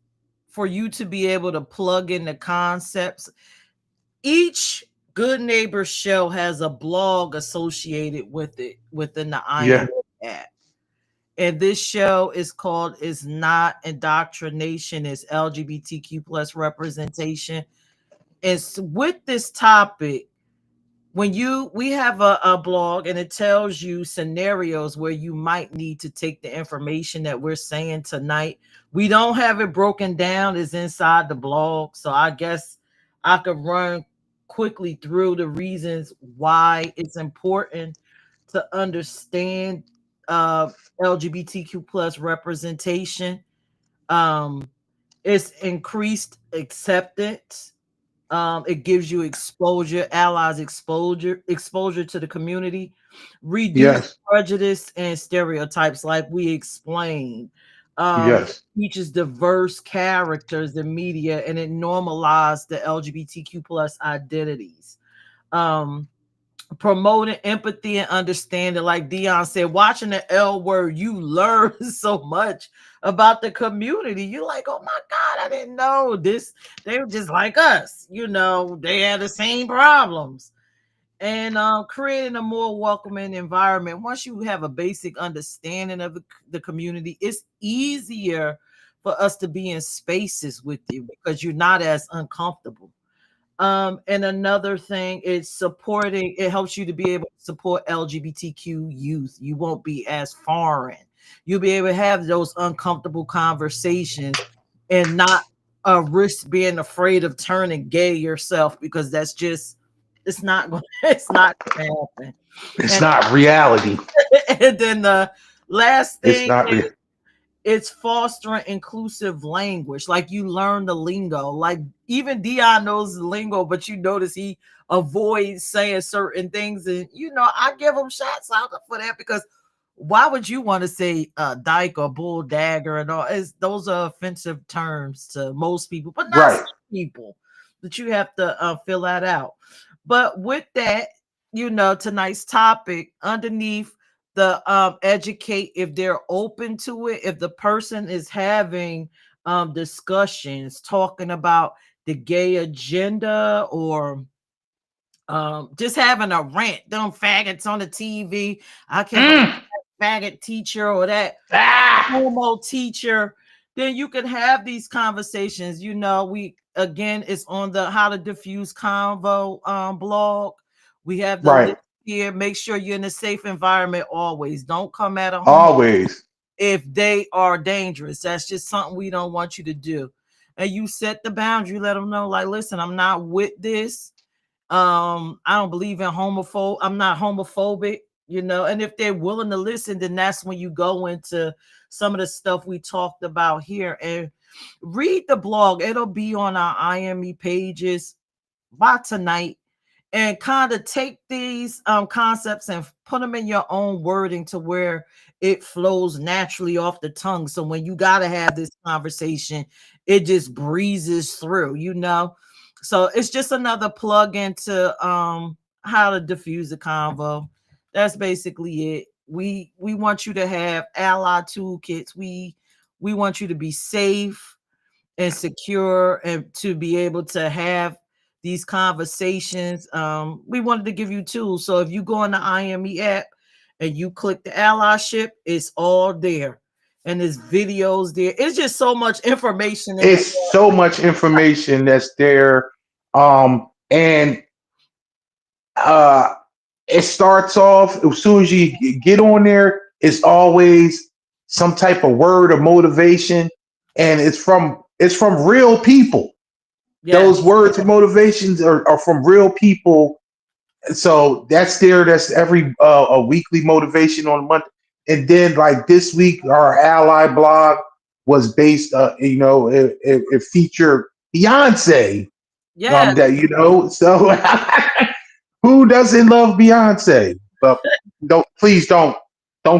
Speaker 2: for you to be able to plug in the concepts. Each Good Neighbor show has a blog associated with it within the
Speaker 1: Yeah,
Speaker 2: IM app. And this show is called "Is Not Indoctrination, Is LGBTQ plus Representation." It's with this topic. When we have a blog and it tells you scenarios where you might need to take the information that we're saying tonight. We don't have it broken down, it's inside the blog. So I guess I could run quickly through the reasons why it's important to understand uh LGBTQ plus representation. um it's increased acceptance. It gives you exposure, allies exposure to the community, reduce
Speaker 1: yes,
Speaker 2: prejudice and stereotypes, like we explained.
Speaker 1: yes,
Speaker 2: Features diverse characters in media, and it normalized the LGBTQ plus identities. Um, Promoting empathy and understanding, like Dion said, watching the L word, you learn so much about the community. You're like, oh my God, I didn't know this. They were just like us, they had the same problems. And creating a more welcoming environment. Once you have a basic understanding of the community, it's easier for us to be in spaces with you because you're not as uncomfortable. And another thing is supporting, it helps you to be able to support LGBTQ youth. You won't be as foreign. You'll be able to have those uncomfortable conversations and not risk being afraid of turning gay yourself, because that's just it's not going it's not going to happen.
Speaker 1: it's
Speaker 2: And,
Speaker 1: not reality.
Speaker 2: and then the last
Speaker 1: It's
Speaker 2: thing,
Speaker 1: not real.
Speaker 2: it's fostering inclusive language. Like you learn the lingo. Like even Dion knows the lingo, but you notice he avoids saying certain things. And I give him shots out for that, because Why would you want to say dyke or bull dagger and all? Those are offensive terms to most people, but not
Speaker 1: Right.
Speaker 2: some people. That you have to fill that out. But with that, tonight's topic underneath the educate, if they're open to it, if the person is having discussions talking about the gay agenda, or just having a rant, them faggots on the TV. I can't believe
Speaker 1: Mm.
Speaker 2: that faggot teacher or that
Speaker 1: Ah.
Speaker 2: homo teacher. Then you can have these conversations. We again, it's on the How to Diffuse Convo blog. We have the link
Speaker 1: Right.
Speaker 2: here. Make sure you're in a safe environment always. Don't come at a homo
Speaker 1: Always.
Speaker 2: if they are dangerous. That's just something we don't want you to do. And you set the boundary, let them know, like, listen, I'm not with this. I don't believe in I'm not homophobic, and if they're willing to listen, then that's when you go into some of the stuff we talked about here. And read the blog. It'll be on our IME pages by tonight, and kind of take these concepts and put them in your own wording to where it flows naturally off the tongue. So when you got to have this conversation, it just breezes through. So it's just another plug into how to diffuse a convo. That's basically it. We want you to have ally toolkits. We want you to be safe and secure, and to be able to have these conversations. We wanted to give you tools. So if you go on the IME app and you click the allyship, it's all there. And there's videos there. It's just so much information in
Speaker 1: It's so much information that's there. And uh it starts off as soon as you get on there, it's always some type of word of motivation, and it's from real people.
Speaker 2: yeah.
Speaker 1: Those words of motivations are from real people. So that's there. That's every a weekly motivation on a month. And then like this week, our ally blog was based. It featured Beyonce.
Speaker 2: Yeah.
Speaker 1: That so who doesn't love Beyonce? But don't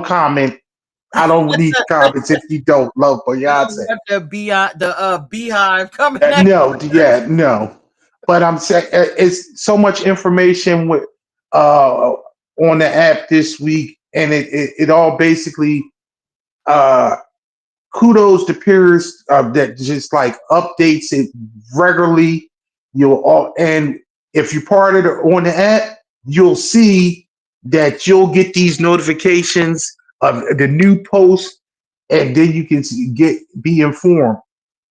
Speaker 1: comment. I don't need comments if you don't love Beyonce.
Speaker 2: The beehive coming at
Speaker 1: No, yeah, no. But I'm saying it's so much information with uh on the app this week, and it all basically uh kudos to peers that just like updates it regularly. You'll all and if you're part of on the app, you'll see that you'll get these notifications of the new post, and then you can be informed.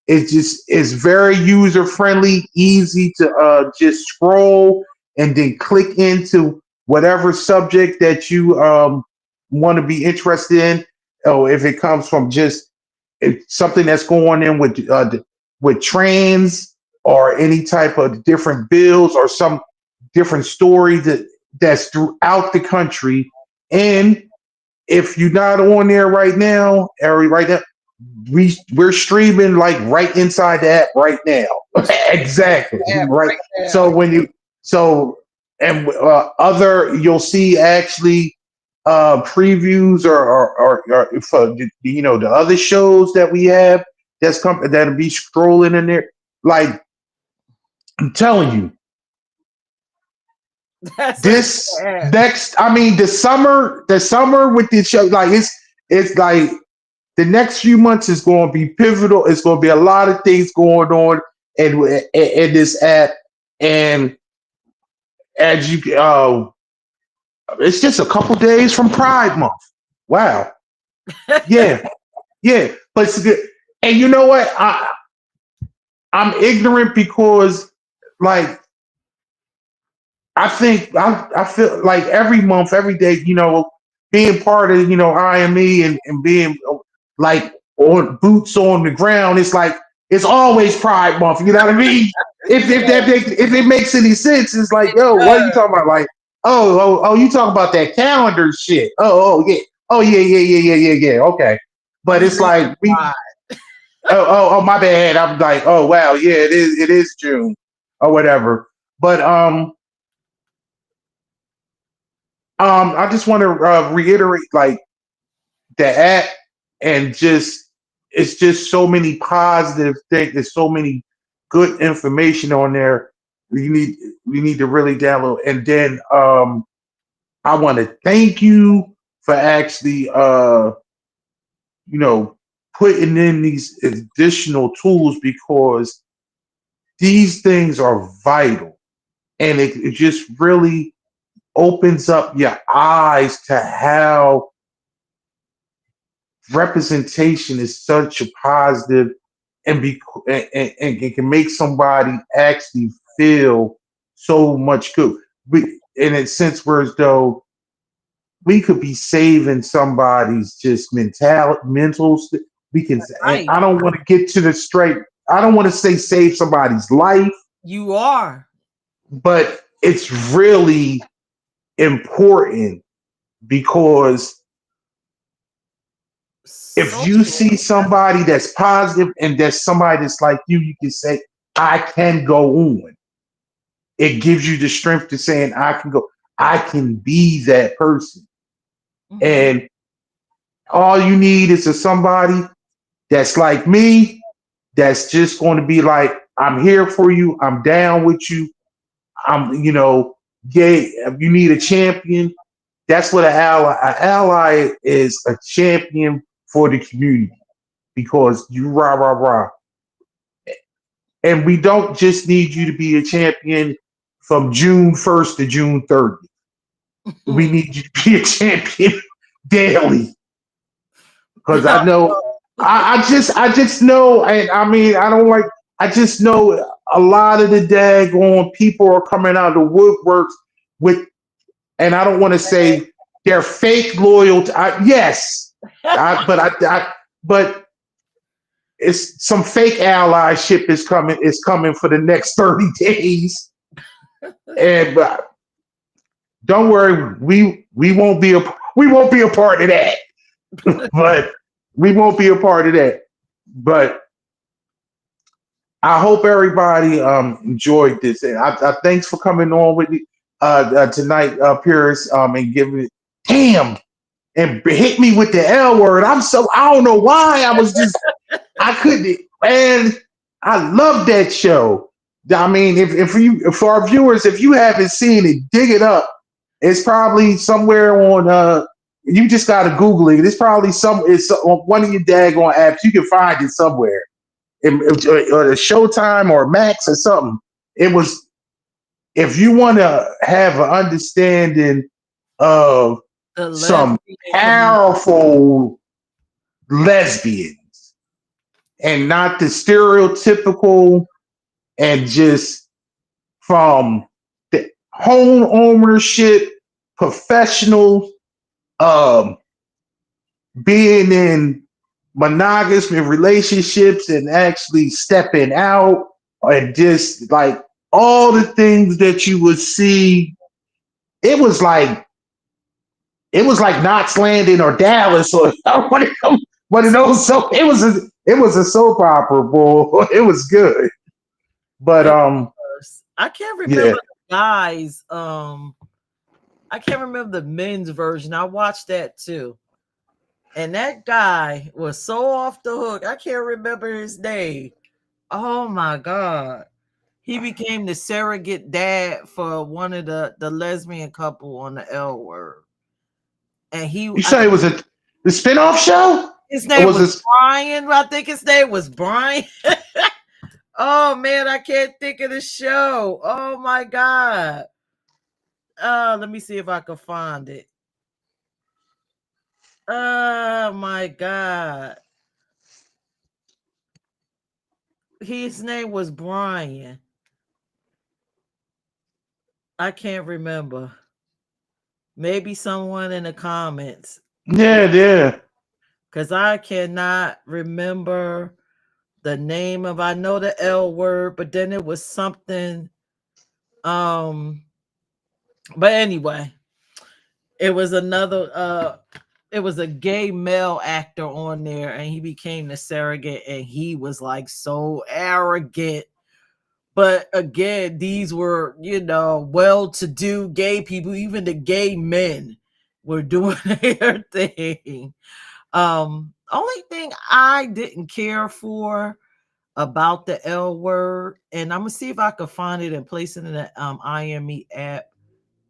Speaker 1: It's very user friendly, easy to just scroll and then click into whatever subject that you want to be interested in. Oh, if it comes from just something that's going in with trans or any type of different bills or some different story that's throughout the country. And if you're not on there right now, Ari, right now, we're streaming like right inside the app right now. Exactly.
Speaker 2: the app
Speaker 1: Right.
Speaker 2: right now.
Speaker 1: So when you so and other you'll see actually previews or for the other shows that we have that'll be scrolling in there. Like I'm telling you,
Speaker 2: That's a
Speaker 1: this
Speaker 2: app.
Speaker 1: next, I mean, the summer with this show, like it's like the next few months is going to be pivotal. It's going to be a lot of things going on in this app, and as you, it's just a couple days from Pride Month. Wow, yeah, yeah, but it's good. And you know what? I'm ignorant because, like, I feel like every month, every day, being part of IME and being like on boots on the ground, it's like it's always Pride Month. You know what I mean? If it makes any sense, it's like, yo, what are you talking about? Like, oh, you talking about that calendar shit? Yeah, yeah. Okay, but
Speaker 2: You
Speaker 1: it's
Speaker 2: mean
Speaker 1: like we,
Speaker 2: why?
Speaker 1: my bad. I'm like, oh wow, yeah, it is June or whatever. But I just want to reiterate, like, the app, and just it's just so many positive things. There's so many good information on there. You need we need to really download. And then I want to thank you for actually you know putting in these additional tools, because these things are vital, and it just really opens up your eyes to how representation is such a positive, and and it can make somebody actually feel so much good. In a sense, where as though we could be saving somebody's just we can, and
Speaker 2: Right.
Speaker 1: I don't want to get to the straight. I don't want to say save somebody's life,
Speaker 2: You are.
Speaker 1: but it's really important, because if
Speaker 2: So
Speaker 1: you see somebody that's positive and there's somebody that's like you can say, I can go on. It gives you the strength to saying, I can go, I can be that person.
Speaker 2: mhm.
Speaker 1: And all you need is a somebody that's like me, that's just going to be like, I'm here for you, I'm down with you. Yeah, if you need a champion, that's what an ally. An ally is a champion for the community, because you rah rah rah. And we don't just need you to be a champion from June 1st to June 30th. We need you to be a champion daily. Because I know I just know, and I mean I don't like, I just know a lot of the daggone people are coming out of the woodworks with, and I don't want to say they're fake loyalty. Yes, but it's some fake allyship is coming for the next 30 days. And don't worry, we won't be a part of that. But we won't be a part of that. But I hope everybody enjoyed this. And I thanks for coming on with me tonight, Paris, and giving it, damn, and hit me with the L word. I don't know why, I couldn't, man. I love that show. I mean, if for our viewers, if you haven't seen it, dig it up. It's probably somewhere on. You just got to Google it. It's probably It's on one of your daggone apps. You can find it somewhere, or the Showtime or Max or something. It was. If you want to have an understanding of
Speaker 2: the
Speaker 1: some
Speaker 2: lesbian community.
Speaker 1: powerful lesbians, and not the stereotypical, and just from the home ownership, professionals, um, being in monogamous relationships and actually stepping out, and just like all the things that you would see. It was like it was like Knots Landing or Dallas or one of those. So it was a soap opera, boy. It was good. But
Speaker 2: It was. I can't
Speaker 1: yeah.
Speaker 2: remember the guys. I can't remember the men's version. I watched that too. And that guy was so off the hook. I can't remember his name. Oh my god. He became the surrogate dad for one of the lesbian couple on the L word. And
Speaker 1: You
Speaker 2: I
Speaker 1: say it was the spinoff show?
Speaker 2: his
Speaker 1: It
Speaker 2: name
Speaker 1: was
Speaker 2: was
Speaker 1: this.
Speaker 2: Brian. I think his name was Brian. Oh man, I can't think of the show. Oh my god. Let me see if I can find it. Oh my god. His name was Brian. I can't remember. Maybe someone in the comments,
Speaker 1: Yeah, yeah.
Speaker 2: because I cannot remember the name of. I know the L word, but then it was something. Um, but anyway, it was another. It was a gay male actor on there, and he became the surrogate, and he was like so arrogant. But again, these were, well to do gay people, even the gay men were doing their thing. Only thing I didn't care for about the L word, and I'm gonna see if I could find it and place it in the IME app.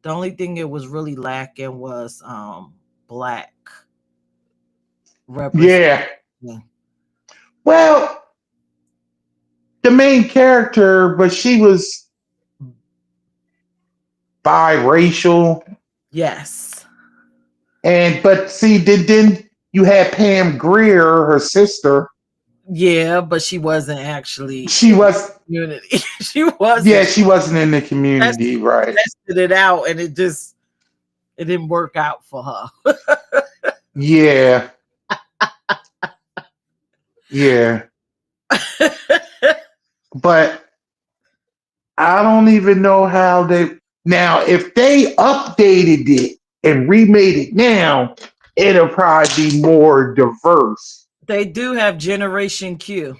Speaker 2: The only thing it was really lacking was black representation.
Speaker 1: Yeah. Well, the main character, but she was biracial,
Speaker 2: Yes.
Speaker 1: and but see, then you had Pam Greer, her sister.
Speaker 2: Yeah, but she wasn't actually
Speaker 1: She
Speaker 2: in the
Speaker 1: was,
Speaker 2: community. She
Speaker 1: yeah,
Speaker 2: wasn't.
Speaker 1: she wasn't in the
Speaker 2: Test-
Speaker 1: community, right?
Speaker 2: Tested it out, and it didn't work out for her.
Speaker 1: Yeah, yeah, but I don't even know how they now. If they updated it and remade it now, it'll probably be more diverse.
Speaker 2: They do have Generation Q.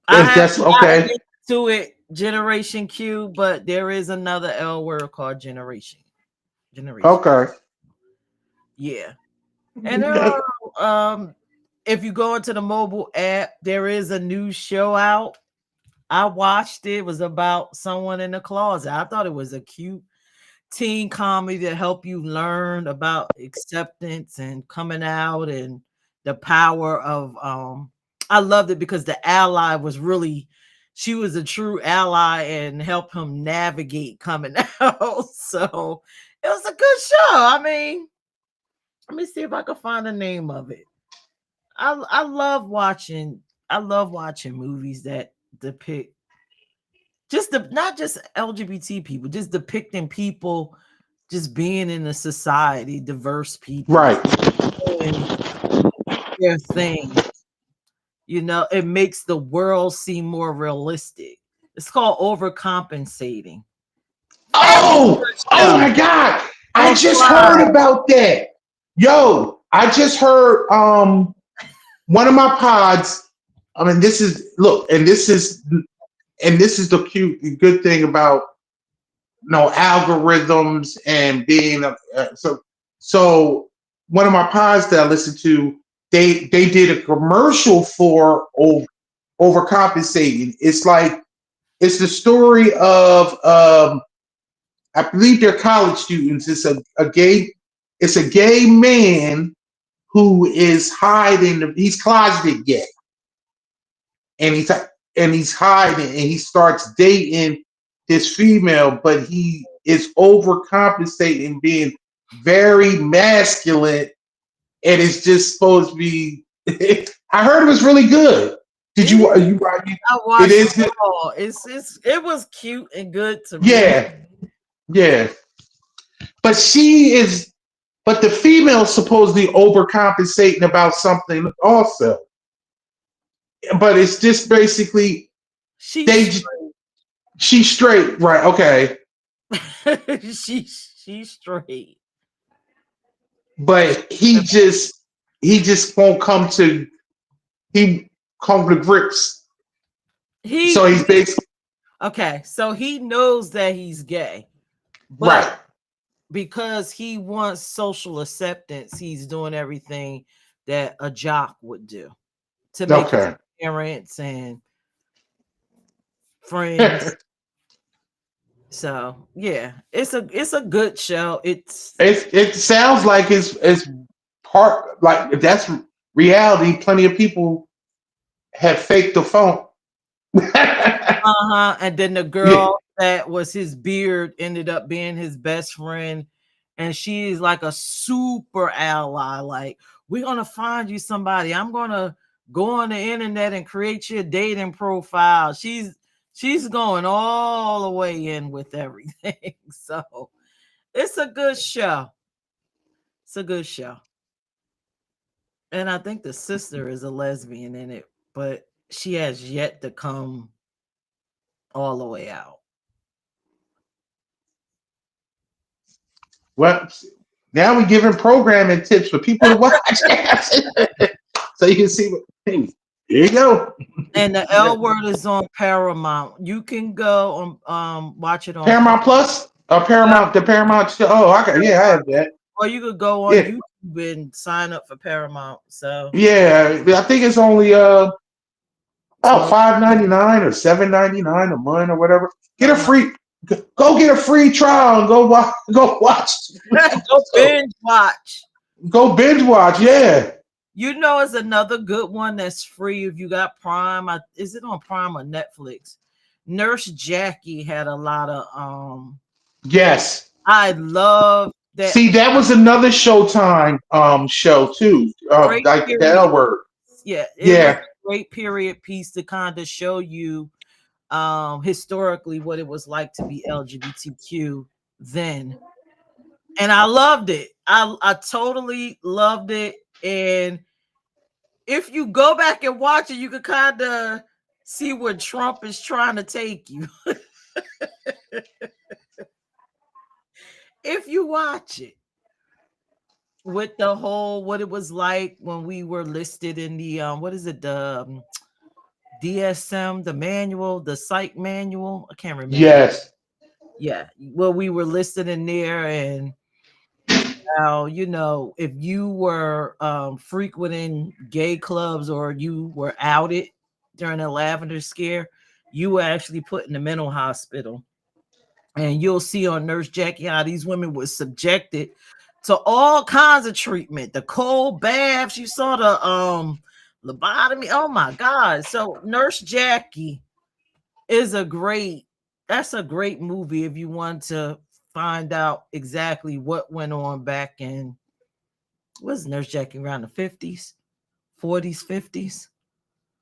Speaker 2: I
Speaker 1: If
Speaker 2: haven't
Speaker 1: that's
Speaker 2: gotten
Speaker 1: okay,
Speaker 2: into it, Generation Q, but there is another L word called Generation. Generation.
Speaker 1: okay.
Speaker 2: Yeah. And there are if you go into the mobile app, there is a new show out. I watched it. It was about someone in the closet. I thought it was a cute teen comedy to help you learn about acceptance and coming out and the power of I loved it because the ally was really she was a true ally and help him navigate coming out. So it was a good show. I mean, let me see if I can find the name of it. I love watching movies that depict just the not just LGBT people, just depicting people just being in a society, diverse people
Speaker 1: Right.
Speaker 2: just doing their thing. You know, it makes the world seem more realistic. It's called overcompensating.
Speaker 1: Oh,
Speaker 2: Fabulous
Speaker 1: oh
Speaker 2: show
Speaker 1: my God. I
Speaker 2: on
Speaker 1: just heard
Speaker 2: Prime.
Speaker 1: about that. Yo, I just heard one of my pods. I mean, this is look, and this is the cute good thing about algorithms and being so one of my pods that I listened to, they did a commercial for overcompensating. It's like it's the story of I believe they're college students. It's a gay man who is hiding. He's closeted gay, and he's hiding, and he starts dating this female, but he is overcompensating, being very masculine, and it's just supposed to be. I heard it was really good. Did
Speaker 2: It
Speaker 1: you?
Speaker 2: is. I
Speaker 1: It
Speaker 2: watched it
Speaker 1: is good.
Speaker 2: all. It was cute and good to me.
Speaker 1: Yeah, yeah. But she is. But the female's supposedly overcompensating about something also. But it's just basically
Speaker 2: She's
Speaker 1: they. She's straight, right? Okay,
Speaker 2: she's straight.
Speaker 1: but he just won't he come to grips. So
Speaker 2: He
Speaker 1: he's basically
Speaker 2: okay, so he knows that he's gay, but
Speaker 1: right.
Speaker 2: because he wants social acceptance, he's doing everything that a jock would do to make his
Speaker 1: Okay.
Speaker 2: parents and friends. So yeah, it's a good show.
Speaker 1: It sounds like it's part like that's reality. Plenty of people have faked the phone.
Speaker 2: Uh-huh. And then the
Speaker 1: Yeah.
Speaker 2: girl that was his beard ended up being his best friend. And she is like a super ally. Like, we're gonna find you somebody. I'm gonna go on the internet and create your dating profile. She's going all the way in with everything. So it's a good show. It's a good show. And I think the sister is a lesbian in it, but she has yet to come all the way out.
Speaker 1: Well, now we're giving programming tips for people to watch. So you can see what. Hey, here you go.
Speaker 2: And the L word is on Paramount. You can go on watch it on
Speaker 1: Paramount Plus,
Speaker 2: Paramount,
Speaker 1: Paramount, the Paramount. Oh, I got. Yeah, I have that.
Speaker 2: or you could go on
Speaker 1: Yeah,
Speaker 2: YouTube been sign up for Paramount. So
Speaker 1: Yeah, I think it's only oh
Speaker 2: 12
Speaker 1: $5.99 or $7.99 a month or whatever. Get a
Speaker 2: something like
Speaker 1: free go get a free trial and go watch the
Speaker 2: go
Speaker 1: episode.
Speaker 2: binge watch.
Speaker 1: Go binge watch. Yeah.
Speaker 2: You know, it's another good one that's free if you got Prime. Is it on Prime or Netflix? Nurse Jackie had a lot of
Speaker 1: Yes.
Speaker 2: I love that
Speaker 1: See, that was another Showtime show too.
Speaker 2: great
Speaker 1: Like the
Speaker 2: period.
Speaker 1: L word.
Speaker 2: Yeah, it was
Speaker 1: Yeah.
Speaker 2: a great period piece to kind of show you historically what it was like to be LGBTQ then. And I loved it. I totally loved it. And if you go back and watch it, you can kind of see where Trump is trying to take you if you watch it with the whole what it was like when we were listed in the what is it, the DSM, the manual, the psych manual. I can't remember.
Speaker 1: Yes.
Speaker 2: Yeah, well, we were listed in there, and how, you know, if you were frequenting gay clubs or you were outed during the Lavender Scare, you were actually put in the mental hospital. And you'll see on Nurse Jackie how these women were subjected to all kinds of treatment, the cold baths. You saw the lobotomy. Oh my God! So Nurse Jackie is a great. That's a great movie if you want to find out exactly what went on back in, was Nurse Jackie around the 50s, 40s, 50s.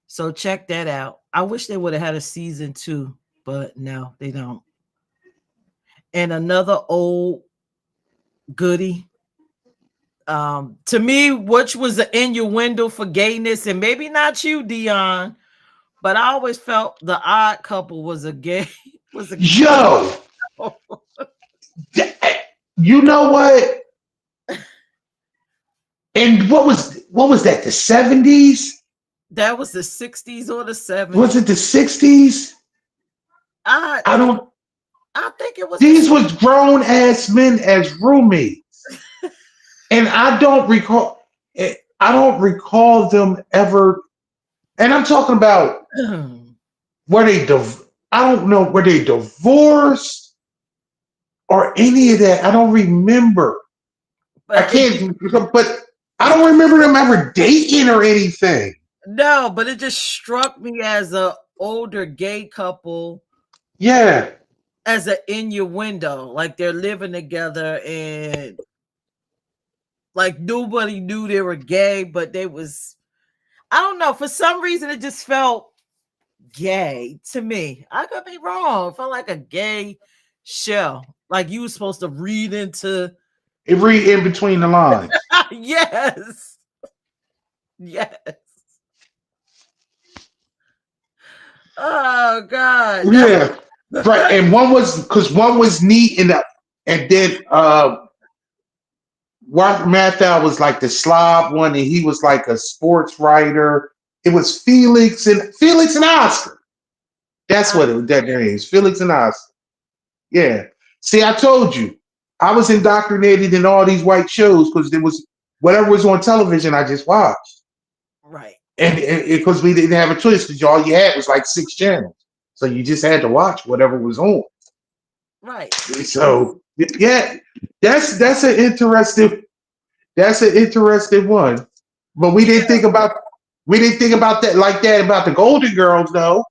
Speaker 2: So check that out. I wish they would have had a season two, but no, they don't. And another old goodie, to me, which was an innuendo for gayness, and maybe not you, Dion, but I always felt the Odd Couple was a gay was a gay.
Speaker 1: Yo, you know what? And what was that? The 70s?
Speaker 2: That was the 60s or the
Speaker 1: Was
Speaker 2: 70s.
Speaker 1: it the 60s?
Speaker 2: I
Speaker 1: I don't.
Speaker 2: I think it was the
Speaker 1: These was grown ass men as roommates, and I don't recall. I don't recall them ever. And I'm talking about were they? I don't know. Were they divorced or any of that? I don't remember. I
Speaker 2: but it
Speaker 1: can't. But I don't remember them ever dating or anything.
Speaker 2: no, but it just struck me as a older gay couple,
Speaker 1: Yeah.
Speaker 2: as an innuendo, like they're living together and like nobody knew they were gay, but they was, I don't know, for some reason it just felt gay to me. I could be wrong. It felt like a gay show. Like you were supposed to read into
Speaker 1: It read in between the lines.
Speaker 2: yes. Yes. Oh God. That's
Speaker 1: Yeah. Right. And one was because one was neat and then Mark Mathau was like the slob one, and he was like a sports writer. It was Felix and Oscar. That's
Speaker 2: I,
Speaker 1: what that name is. Felix and Oscar. Yeah. See, I told you, I was indoctrinated in all these white shows because there was whatever was on television. I just watched,
Speaker 2: right.
Speaker 1: and because we didn't have a choice, because all you had was like 6 channels, so you just had to watch whatever was on.
Speaker 2: Right.
Speaker 1: So yeah, that's an interesting one. But we didn't think about that like that about the Golden Girls though.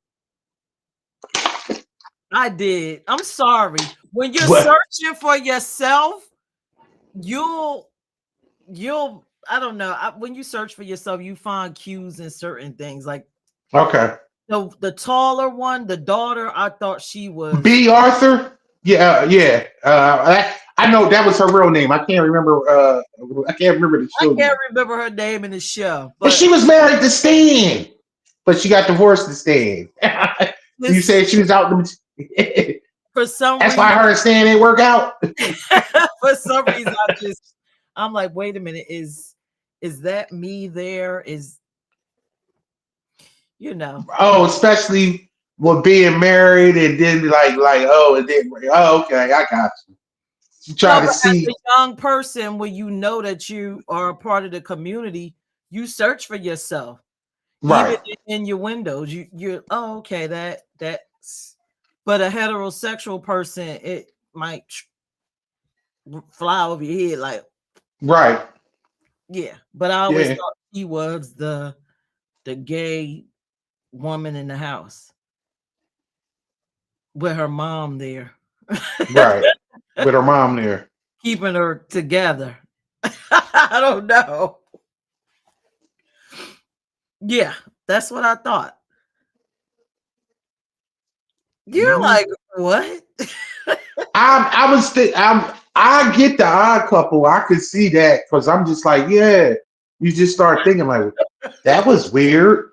Speaker 2: I did. I'm sorry. When you're
Speaker 1: What?
Speaker 2: searching for yourself, you'll I don't know. When you search for yourself, you find cues in certain things. Like
Speaker 1: Okay.
Speaker 2: the taller one, the daughter, I thought she was.
Speaker 1: B. Arthur. Yeah, yeah. I know that was her real name. I can't remember. I can't remember the
Speaker 2: I
Speaker 1: show
Speaker 2: can't
Speaker 1: name.
Speaker 2: remember her name in the show,
Speaker 1: And
Speaker 2: but
Speaker 1: she was married to Stan, but she got divorced to Stan. You
Speaker 2: this
Speaker 1: said she was out.
Speaker 2: for some
Speaker 1: That's why
Speaker 2: reason,
Speaker 1: her and Stan didn't work out.
Speaker 2: for some reason, I'm like, wait a minute, is that me? There is, you know,
Speaker 1: Oh, especially with being married and then like oh and then oh okay, I got you. to try
Speaker 2: No,
Speaker 1: to
Speaker 2: but as
Speaker 1: see.
Speaker 2: a young person, when you know that you are a part of the community, you search for yourself. Even
Speaker 1: Right,
Speaker 2: in your windows, you're oh okay that's but a heterosexual person it might fly over your head like
Speaker 1: right,
Speaker 2: yeah. But I always
Speaker 1: yeah,
Speaker 2: thought he was the gay woman in the house with her mom there,
Speaker 1: right. With her mom there.
Speaker 2: keeping her together. I don't know. Yeah, that's what I thought. You're
Speaker 1: Hmm.
Speaker 2: like, what?
Speaker 1: I was I get the odd couple. I could see that because I'm just like, yeah. You just start thinking like, that was weird.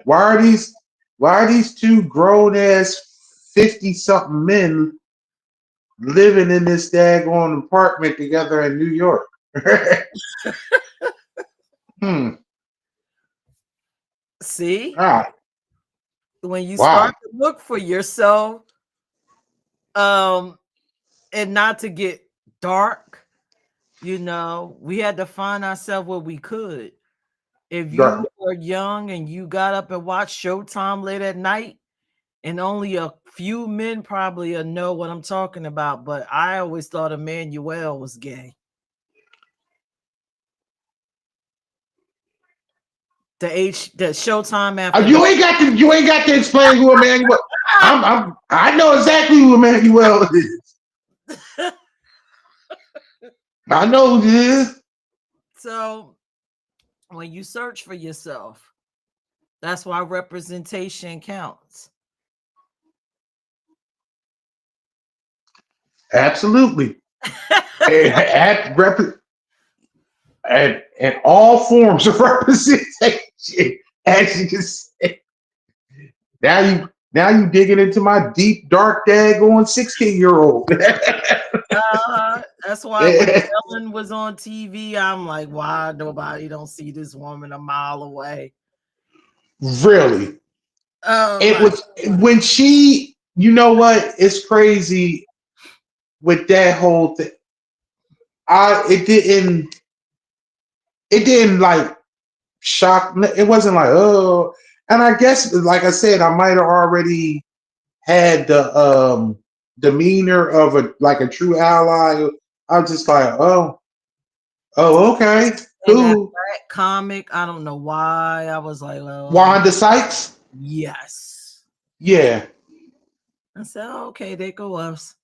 Speaker 1: Why are these two grown ass 50 something men living in this daggone apartment together in New York? Hmm.
Speaker 2: See,
Speaker 1: Ah.
Speaker 2: when you
Speaker 1: Why?
Speaker 2: start to look for yourself, um, and not to get dark, we had to find ourselves where we could. If you
Speaker 1: Right.
Speaker 2: were young and you got up and watched Showtime late at night, and only a few men probably know what I'm talking about, but I always thought Emmanuel was gay. The Showtime after
Speaker 1: You ain't got to. You ain't got to explain who Emmanuel. I know exactly who Emmanuel is. I know who it is.
Speaker 2: so when you search for yourself, that's why representation counts.
Speaker 1: Absolutely. At rep and all forms of representation, as you can say. Now you digging into my deep, dark, daggone 16-year-old.
Speaker 2: That's why when Ellen was on TV, I'm like, why nobody don't see this woman a mile away?
Speaker 1: Really.
Speaker 2: Oh
Speaker 1: It
Speaker 2: my!
Speaker 1: was when she, you know what? It's crazy with that whole thing. I it didn't like shock. It wasn't like, oh, and I guess like I said, I might have already had the demeanor of a like a true ally. I was just like, oh, okay,
Speaker 2: And that
Speaker 1: cool.
Speaker 2: comic, I don't know why. I was like, well,
Speaker 1: Wanda Sykes,
Speaker 2: yes.
Speaker 1: yeah,
Speaker 2: I said, oh, okay, there go us.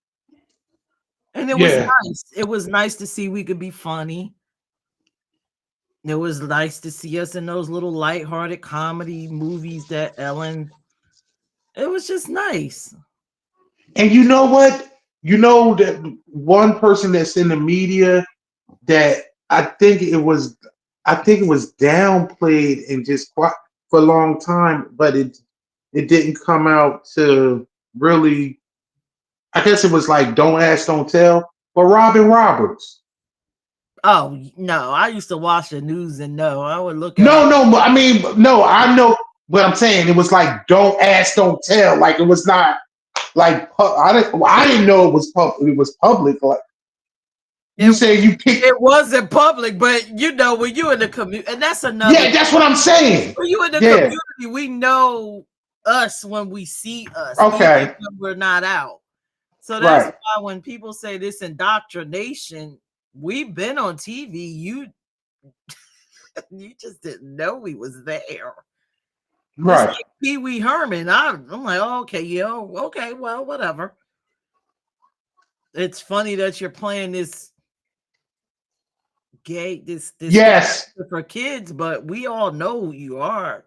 Speaker 2: And it was
Speaker 1: yeah.
Speaker 2: nice. It was nice to see we could be funny. It was nice to see us in those little lighthearted comedy movies that Ellen. It was just nice.
Speaker 1: And you know what? You know that one person that's in the media that I think it was downplayed and just quite for a long time, but it didn't come out to really. I guess it was like don't ask, don't tell. But Robin Roberts,
Speaker 2: Oh no, I used to watch the news and know. I would look at her.
Speaker 1: no, I mean no, I know what I'm saying. It was like don't ask, don't tell. Like it was not like I didn't know it was it was public. Like you
Speaker 2: It
Speaker 1: say you pick.
Speaker 2: it wasn't public, but when you in the community, and that's another
Speaker 1: Yeah, that's what I'm saying.
Speaker 2: when you in the
Speaker 1: Yeah.
Speaker 2: community, we know us when we see us, even
Speaker 1: Okay.
Speaker 2: when we're not out. So that's
Speaker 1: Right.
Speaker 2: why when people say this indoctrination, we've been on TV. You just didn't know we was there. Just
Speaker 1: Right.
Speaker 2: like Pee Wee Herman. I'm like, oh, okay, okay, well, whatever. It's funny that you're playing this
Speaker 1: Yes.
Speaker 2: character for kids, but we all know who you are.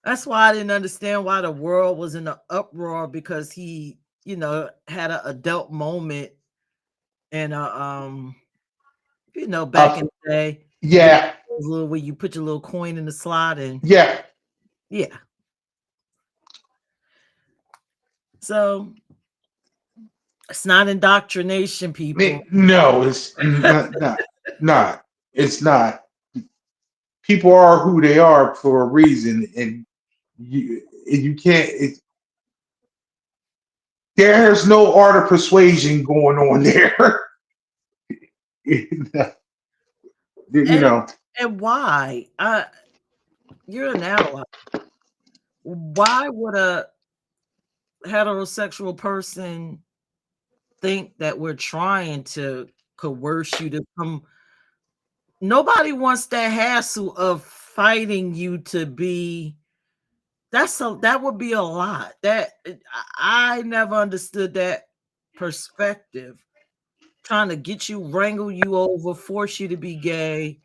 Speaker 2: That's why I didn't understand why the world was in an uproar because he, had an adult moment and back
Speaker 1: Uh,
Speaker 2: in the day, you know,
Speaker 1: yeah.
Speaker 2: those little where you put your little coin in the slot and
Speaker 1: Yeah.
Speaker 2: yeah. So it's not indoctrination, people.
Speaker 1: No, it's not. It's not. People are who they are for a reason, and you can't. There's no art of persuasion going on there. you
Speaker 2: And
Speaker 1: know,
Speaker 2: and why? You're an ally. Why would a heterosexual person think that we're trying to coerce you to come? Nobody wants that hassle of fighting you to be. That would be a lot. I never understood that perspective. Trying to get you, wrangle you over, force you to be gay,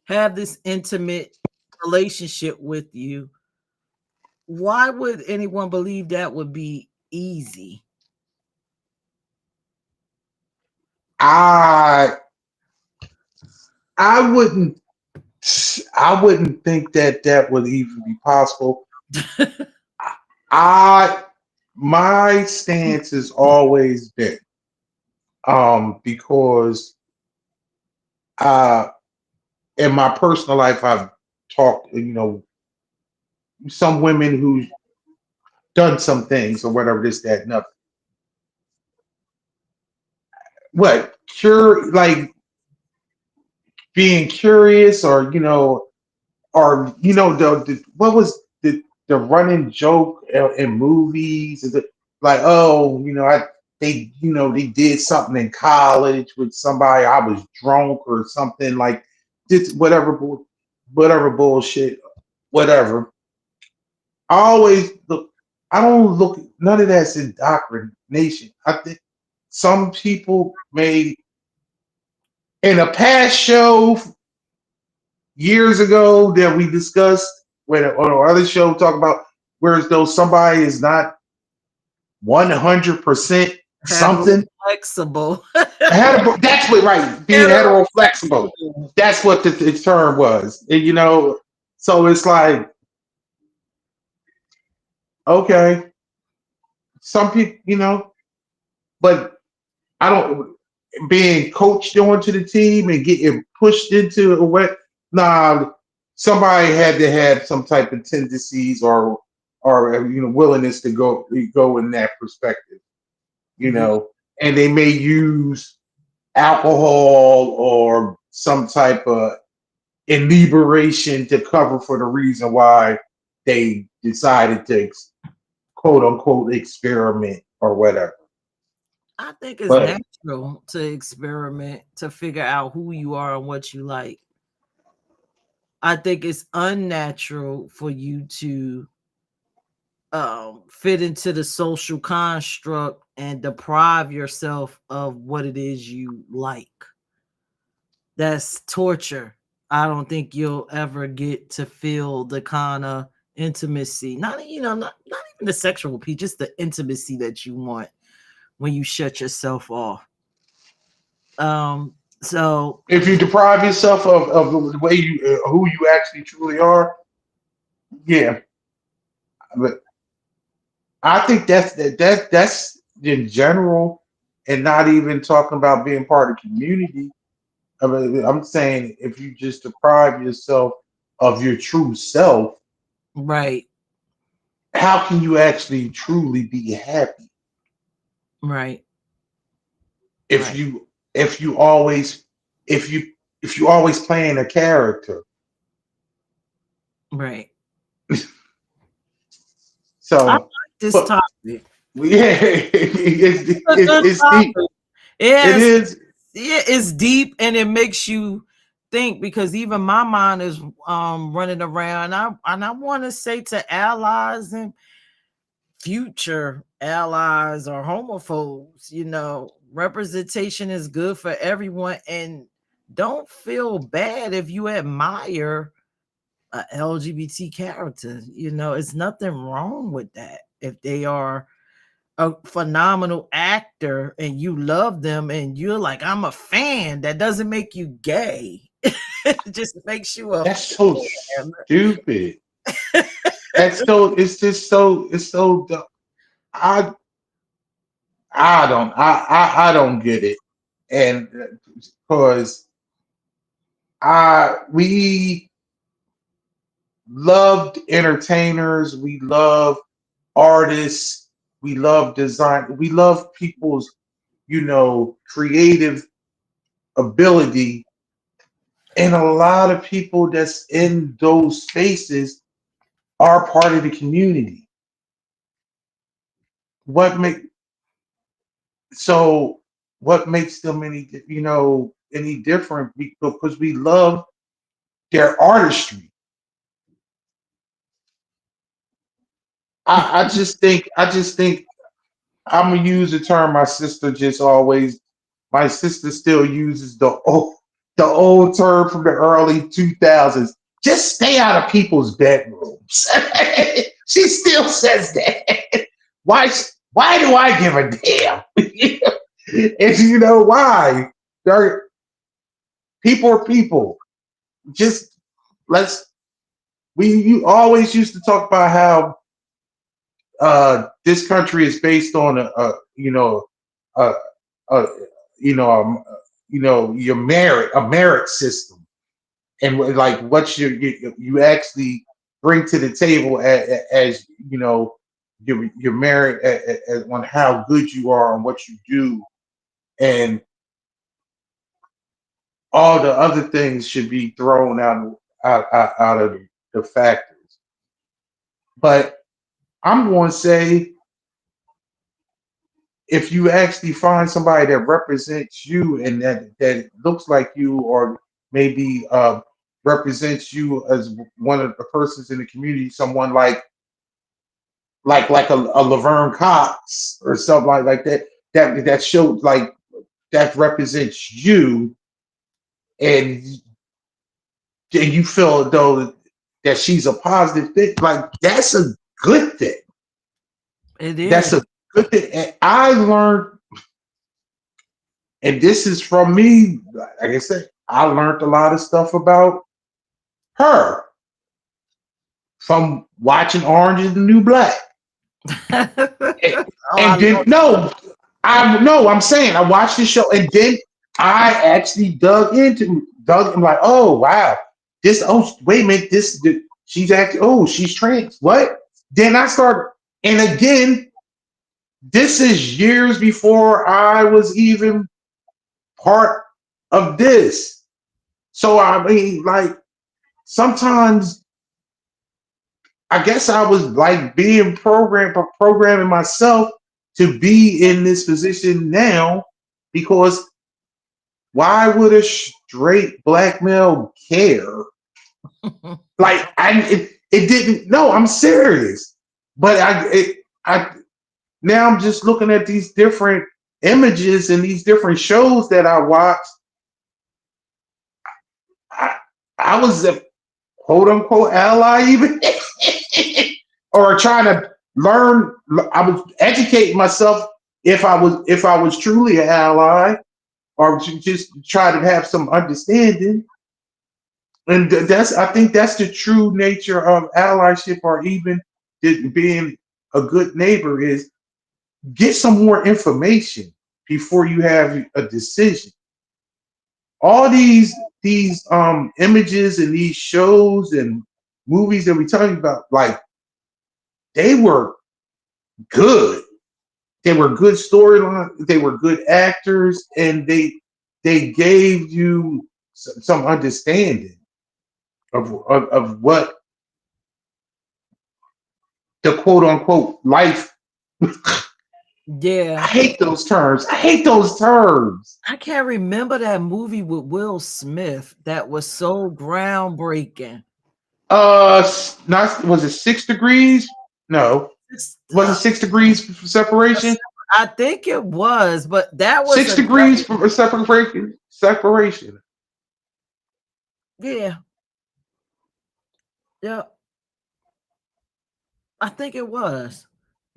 Speaker 2: have this intimate relationship with you. Why would anyone believe that would be easy?
Speaker 1: I I wouldn't I wouldn't think that that would even be possible. I my stance has always been because uh in my personal life I've talked, some women who done some things or whatever, this, that, and other. What like being curious, or the what was the running joke in movies? Is it like, oh, they did something in college with somebody, I was drunk or something, like this, whatever bullshit, whatever. I always look. I don't look. None of that's indoctrination. I think some people may, in a past show years ago that we discussed, when on our other show talk about, whereas though somebody is not 100%
Speaker 2: Hetero
Speaker 1: something.
Speaker 2: flexible.
Speaker 1: That's what, right. Being
Speaker 2: Hetero
Speaker 1: hetero flexible.
Speaker 2: flexible.
Speaker 1: That's what the term was. And. So it's like, okay, some people, but I don't, being coached onto the team and getting pushed into a way. Nah, somebody had to have some type of tendencies, or willingness to go in that perspective,
Speaker 2: Yeah,
Speaker 1: and they may use alcohol or some type of inebriation to cover for the reason why they decided to quote unquote experiment or whatever.
Speaker 2: I think it's
Speaker 1: But
Speaker 2: natural to experiment to figure out who you are and what you like. I think it's unnatural for you to fit into the social construct and deprive yourself of what it is you like. That's torture. I don't think you'll ever get to feel the kind of intimacy, not even the sexual piece, just the intimacy that you want when you shut yourself off. Um, so
Speaker 1: if you deprive yourself of the way who you actually truly are, yeah. But I think that's in general, and not even talking about being part of community. I mean, I'm saying if you just deprive yourself of your true self,
Speaker 2: right,
Speaker 1: how can you actually truly be happy
Speaker 2: right,
Speaker 1: if
Speaker 2: right,
Speaker 1: you if you always if you if you always playing a character?
Speaker 2: right. I like
Speaker 1: So,
Speaker 2: this
Speaker 1: but
Speaker 2: topic.
Speaker 1: yeah,
Speaker 2: It's a good
Speaker 1: it's deep.
Speaker 2: topic.
Speaker 1: It
Speaker 2: Yes,
Speaker 1: is.
Speaker 2: yeah, it's deep and it makes you think because even my mind is running around. I want to say to allies and future allies or homophobes, representation is good for everyone, and don't feel bad if you admire a LGBT character. It's nothing wrong with that if they are a phenomenal actor and you love them and you're like, I'm a fan. That doesn't make you gay. It just makes you a
Speaker 1: That's so
Speaker 2: fan.
Speaker 1: stupid. That's so. It's just so. It's so. I. I don't get it, and because we loved entertainers, we love artists, We love design. We love people's, creative ability. And a lot of people that's in those spaces are part of the community. What make so what makes them any different? Because we love their artistry. I just think I'm gonna use the term my sister still uses the old term from the early 2000s. Just stay out of people's bedrooms. She still says that. Why why do I give a damn? And you know why? They're, people are people. Just let's we you always used to talk about how this country is based on a, a you know your merit system, and like what you actually bring to the table as your merit on how good you are and what you do, and all the other things should be thrown out of the factors. But I'm going to say, if you actually find somebody that represents you and that looks like you, or maybe represents you as one of the persons in the community, someone like a Laverne Cox or something like that, that showed like that represents you, and you feel though that she's a positive thing, like that's a good thing.
Speaker 2: It
Speaker 1: That's
Speaker 2: is.
Speaker 1: a good thing. And I learned, and this is from me, like I said, I learned a lot of stuff about her from watching Orange is the New Black. And,
Speaker 2: Oh, I
Speaker 1: and then
Speaker 2: love
Speaker 1: no, I'm saying I watched the show, and then I actually I'm like, oh wow, wait a minute, she's actually, she's trans. What? Then I start, and again, this is years before I was even part of this. So I mean, like, sometimes I guess I was like being programming myself to be in this position now, because why would a straight black male care?
Speaker 2: it.
Speaker 1: Like, it didn't. No, I'm serious. But I now I'm just looking at these different images and these different shows that I watched. I, I was a quote unquote ally even, or trying to learn. I was educating myself if I was truly an ally, or to just try to have some understanding. And I think that's the true nature of allyship, or even being a good neighbor, is get some more information before you have a decision. All these images and these shows and movies that we're talking about, like, they were good. They were good storyline. They were good actors, and they gave you some understanding of what the quote unquote life. I
Speaker 2: Yeah.
Speaker 1: hate those terms. I hate those terms.
Speaker 2: I can't remember that movie with Will Smith that was so groundbreaking.
Speaker 1: Not, was it 6 degrees? No,
Speaker 2: It's,
Speaker 1: was it 6 degrees separation?
Speaker 2: I think it was, but that was
Speaker 1: Six
Speaker 2: a great,
Speaker 1: degrees for separation. Separation.
Speaker 2: yeah, yeah, I think it was.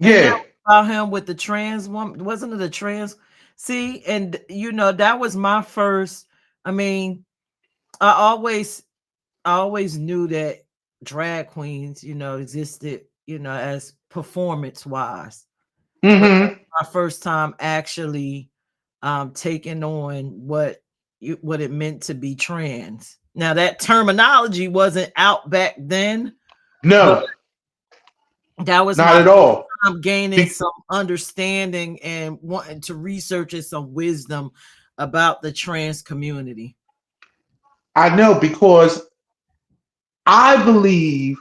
Speaker 2: And that
Speaker 1: Yeah.
Speaker 2: was about him with the trans woman. Wasn't it a trans? See, and that was my first. I mean, I always I always knew that drag queens, existed, as performance wise. But that
Speaker 1: Mm-hmm.
Speaker 2: was my first time actually taking on what it meant to be trans. Now that terminology wasn't out back then, but
Speaker 1: No,
Speaker 2: that was
Speaker 1: not
Speaker 2: my
Speaker 1: at all.
Speaker 2: I'm gaining
Speaker 1: Be-
Speaker 2: some understanding and wanting to research and some wisdom about the trans community.
Speaker 1: I know because I believe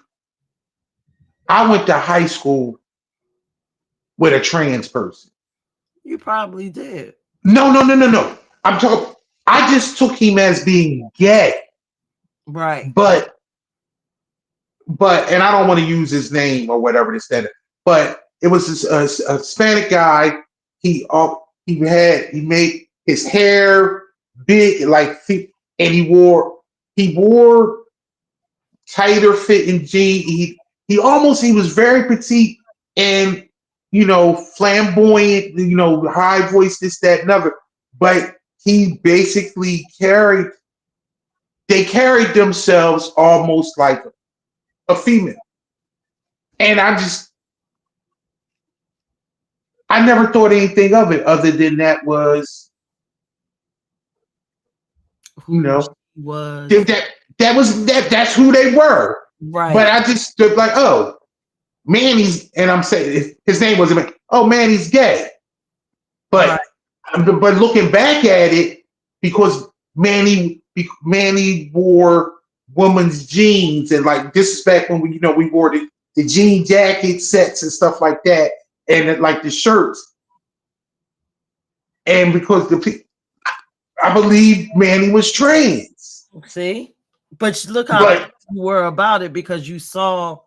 Speaker 1: I went to high school with a trans person.
Speaker 2: You probably did.
Speaker 1: No, no, no, no, no. I'm talking. I just took him as being gay,
Speaker 2: Right.
Speaker 1: but and I don't want to use his name or whatever this that. But it was a Hispanic guy. He made his hair big and he wore tighter fitting jeans. He was very petite and flamboyant. High voice, this that and other. But he basically carried themselves almost like a female. And I never thought anything of it other than that was, you
Speaker 2: Who she
Speaker 1: know,
Speaker 2: was.
Speaker 1: that's who they were. But
Speaker 2: Right.
Speaker 1: I just stood like, oh, Manny's, and I'm saying his name wasn't Man. Oh, Manny's gay.
Speaker 2: Right.
Speaker 1: But looking back at it, because Manny wore woman's jeans and like this is back when we wore the jean jacket sets and stuff like that, and like the shirts, and because I believe Manny was trans,
Speaker 2: See? But look how
Speaker 1: but
Speaker 2: you were about it because you saw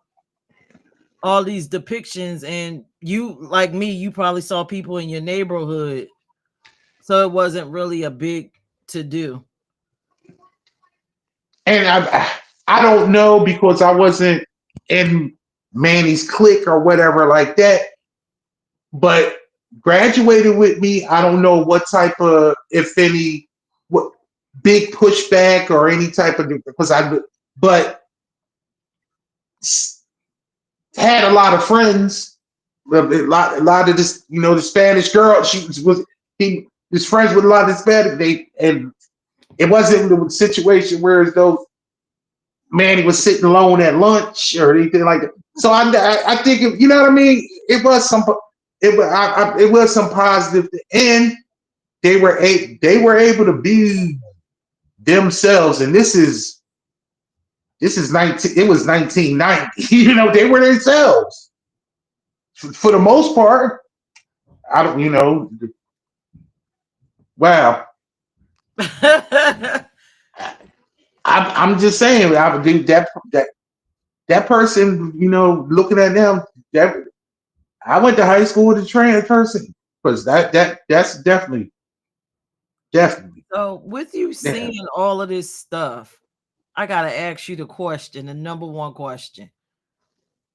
Speaker 2: all these depictions and you like me, you probably saw people in your neighborhood. So it wasn't really a big to do.
Speaker 1: and I don't know because I wasn't in Manny's clique or whatever like that, but graduated with me. I don't know what type of, if any, what big pushback or any type of, but had a lot of friends. A lot of this, the Spanish girl. He was friends with a lot of Hispanic. And it wasn't the situation where as though Manny was sitting alone at lunch or anything like that. So I think you know what I mean. It was some positive, and they were able to be themselves. And this is 19. It was 1990. They were themselves for the most part. I don't. Wow. I'm just saying. I would do that person. Looking at them. That I went to high school with a trans person because that's definitely
Speaker 2: So with you
Speaker 1: yeah.
Speaker 2: seeing all of this stuff, I gotta ask you the question, the number one question.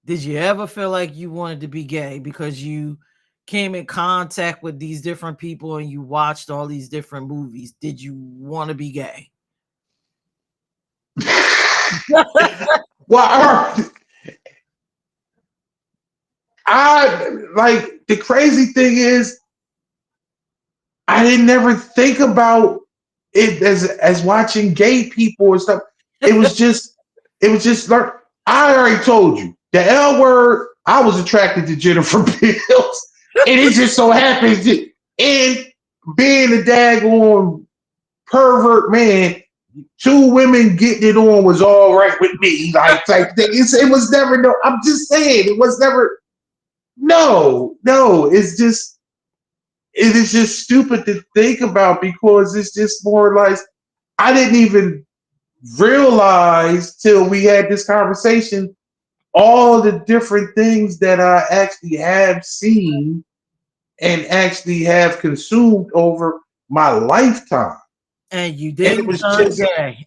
Speaker 2: Did you ever feel like you wanted to be gay because you came in contact with these different people and you watched all these different movies? Did you want to be gay?
Speaker 1: Well, I like the crazy thing is I didn't never think about it as watching gay people and stuff. It was just like I already told you the L word. I was attracted to Jennifer Beals, and it just so happens that and being a daggone pervert man, two women getting it on was all right with me. Like type thing. It was never no. I'm just saying it was never no, no. It is just stupid to think about because it's just more like I didn't even realize till we had this conversation all the different things that I actually have seen and actually have consumed over my lifetime.
Speaker 2: And you
Speaker 1: And it
Speaker 2: didn't
Speaker 1: was
Speaker 2: turn
Speaker 1: just
Speaker 2: gay.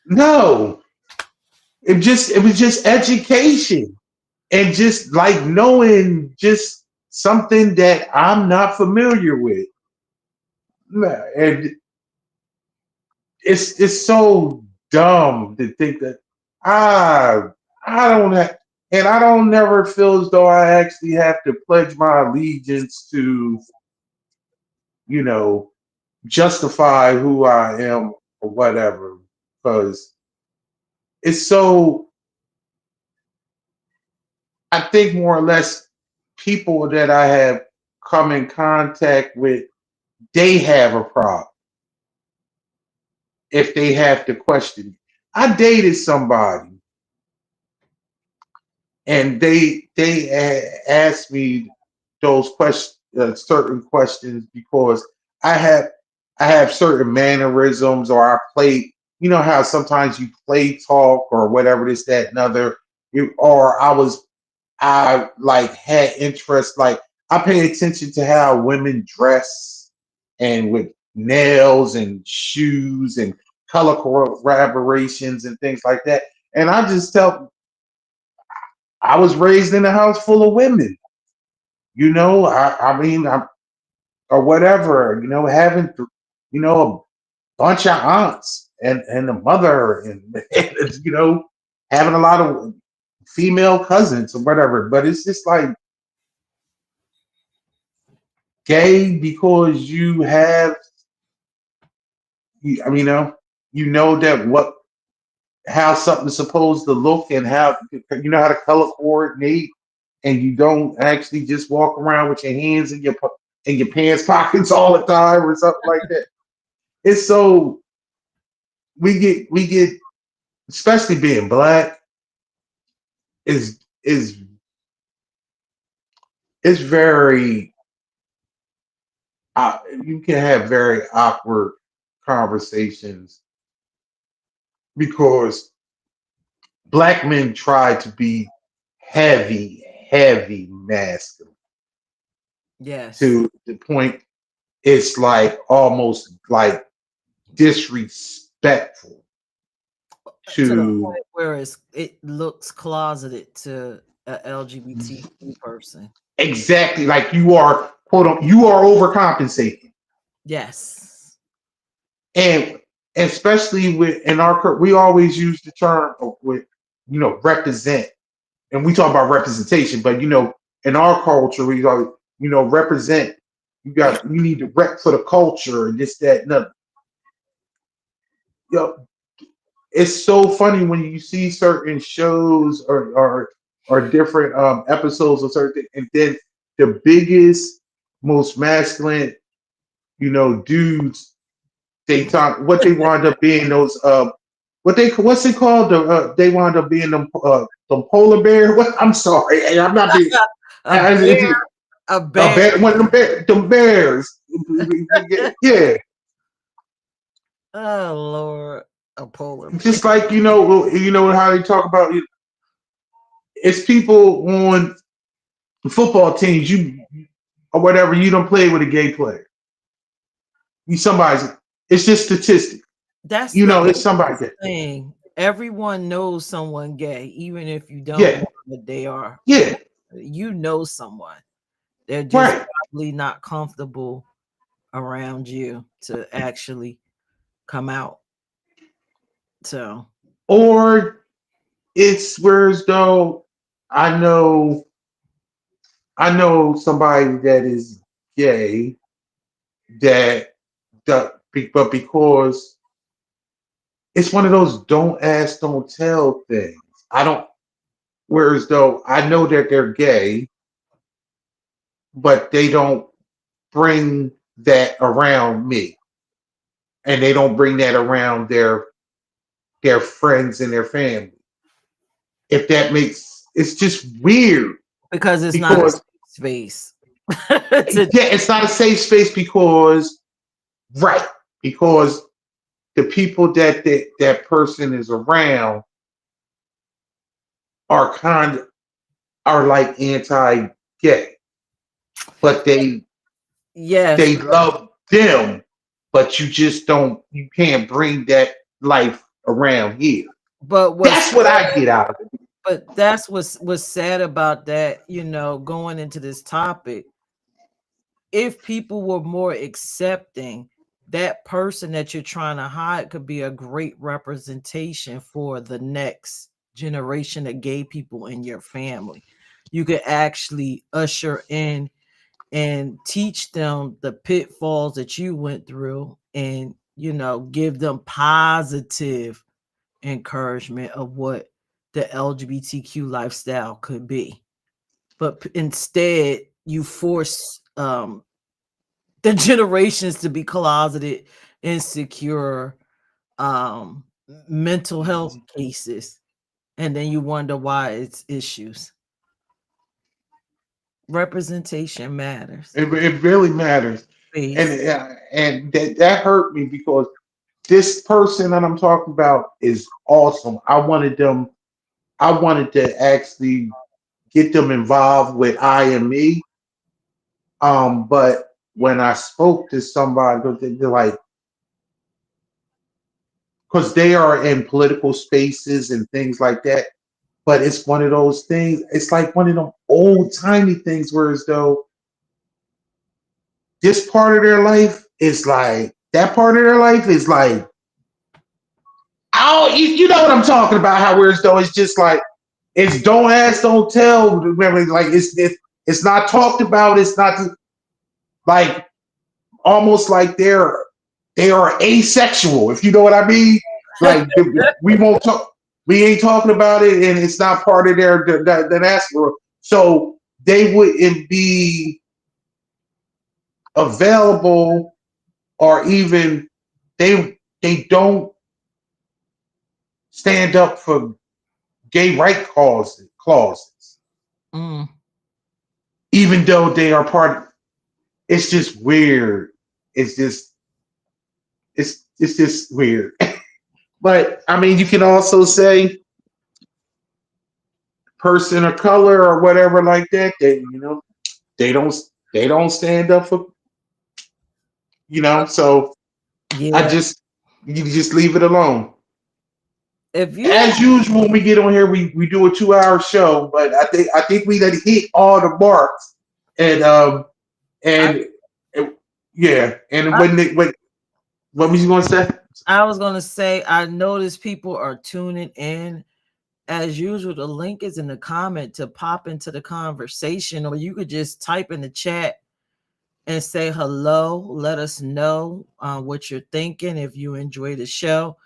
Speaker 1: no, it was just education and just like knowing just something that I'm not familiar with. And it's so dumb to think that ah I don't have, and I don't never feel as though I actually have to pledge my allegiance to you know justify who I am or whatever because it's so I think more or less people that I have come in contact with, they have a problem if they have to question. I dated somebody and asked me those questions, certain questions, because I have I have certain mannerisms, or I play. You know how sometimes you play talk or whatever this, that, and other. Or I like had interest. Like I pay attention to how women dress, and with nails and shoes and color collaborations and things like that. And I just tell I was raised in a house full of women. You know, I mean, or whatever. You know, having a bunch of aunts and a mother and having a lot of female cousins or whatever. But it's just like gay because you have, I mean, that what how something's supposed to look, and how you know how to color coordinate, and you don't actually just walk around with your hands in your pants pockets all the time or something like that. It's so we get especially being black is it's very you can have very awkward conversations because black men try to be heavy masculine
Speaker 2: Yes.
Speaker 1: to the point it's like almost like disrespectful
Speaker 2: To the
Speaker 1: to
Speaker 2: point where it looks closeted to a LGBTQ person.
Speaker 1: exactly like you are you are overcompensating.
Speaker 2: Yes.
Speaker 1: And especially with in our we always use the term of with represent, and we talk about representation, but in our culture we always represent. You need to rep for the culture and this, that, and other. You know, it's so funny when you see certain shows or different episodes of certain things, and then the biggest, most masculine, dudes, they talk what they wind up being those what's it called, they wind up being them polar bear. What, I'm sorry, hey, I'm not being
Speaker 2: A bear, a
Speaker 1: a
Speaker 2: bear.
Speaker 1: bear, one of them bears. Yeah,
Speaker 2: Oh Lord, a polar bear.
Speaker 1: just like how they talk about it. It's people on football teams, you or whatever, you don't play with a gay player. You somebody's. It's just statistic.
Speaker 2: That's the
Speaker 1: It's somebody that.
Speaker 2: thing. Everyone knows someone gay, even if you don't
Speaker 1: Yeah,
Speaker 2: know that they are.
Speaker 1: yeah,
Speaker 2: You know someone. They're just
Speaker 1: right.
Speaker 2: probably not comfortable around you to actually come out. So
Speaker 1: Or it's whereas though I know I know somebody that is gay that but because it's one of those don't ask, don't tell things. I don't. Whereas though I know that they're gay, but they don't bring that around me, and they don't bring that around their friends and their family. If that makes, it's just weird
Speaker 2: because it's not a
Speaker 1: because
Speaker 2: safe space. to,
Speaker 1: yeah, it's not a safe space because right, because the people that person is around are are like anti-gay, but
Speaker 2: yes,
Speaker 1: they love them, but you can't bring that life around here.
Speaker 2: but
Speaker 1: That's what I get out of it.
Speaker 2: that's what's sad about that, going into this topic. If people were more accepting, that person that you're trying to hide could be a great representation for the next generation of gay people in your family. You could actually usher in and teach them the pitfalls that you went through, and give them positive encouragement of what the LGBTQ lifestyle could be. but instead you force the generations to be closeted, insecure, um, mental health
Speaker 1: Mhm.
Speaker 2: cases, and then you wonder why it's issues. Representation matters.
Speaker 1: It really matters, and
Speaker 2: Space.
Speaker 1: that hurt me because this person that I'm talking about is awesome. I wanted to actually get them involved with IME. But when I spoke to somebody, they're like, because they are in political spaces and things like that. But it's one of those things. It's like one of them old timey things where as though this part of their life is like that part of their life is like, oh, you know what I'm talking about? How whereas though it's just like it's don't ask, don't tell. Remember, like it's not talked about. It's not like almost like they are asexual, if you know what I mean. Like we won't talk, we ain't talking about it, and it's not part of their the diaspora. So they wouldn't be available, or even they don't stand up for gay right clauses,
Speaker 2: Mm.
Speaker 1: even though they are part. It's just weird. It's just it's just weird. But I mean, you can also say person of color or whatever like that. They they don't they don't stand up for So I
Speaker 2: Yeah.
Speaker 1: just you just leave it alone.
Speaker 2: If you
Speaker 1: As usual, when we get on here, we do a 2 hour show, but I think we done hit all the marks, and
Speaker 2: I,
Speaker 1: and yeah, and
Speaker 2: I
Speaker 1: when what was you gonna say?
Speaker 2: I was gonna say I noticed people are tuning in. As usual, the link is in the comment to pop into the conversation, or you could just type in the chat and say hello. Let us know what you're thinking if you enjoy the show.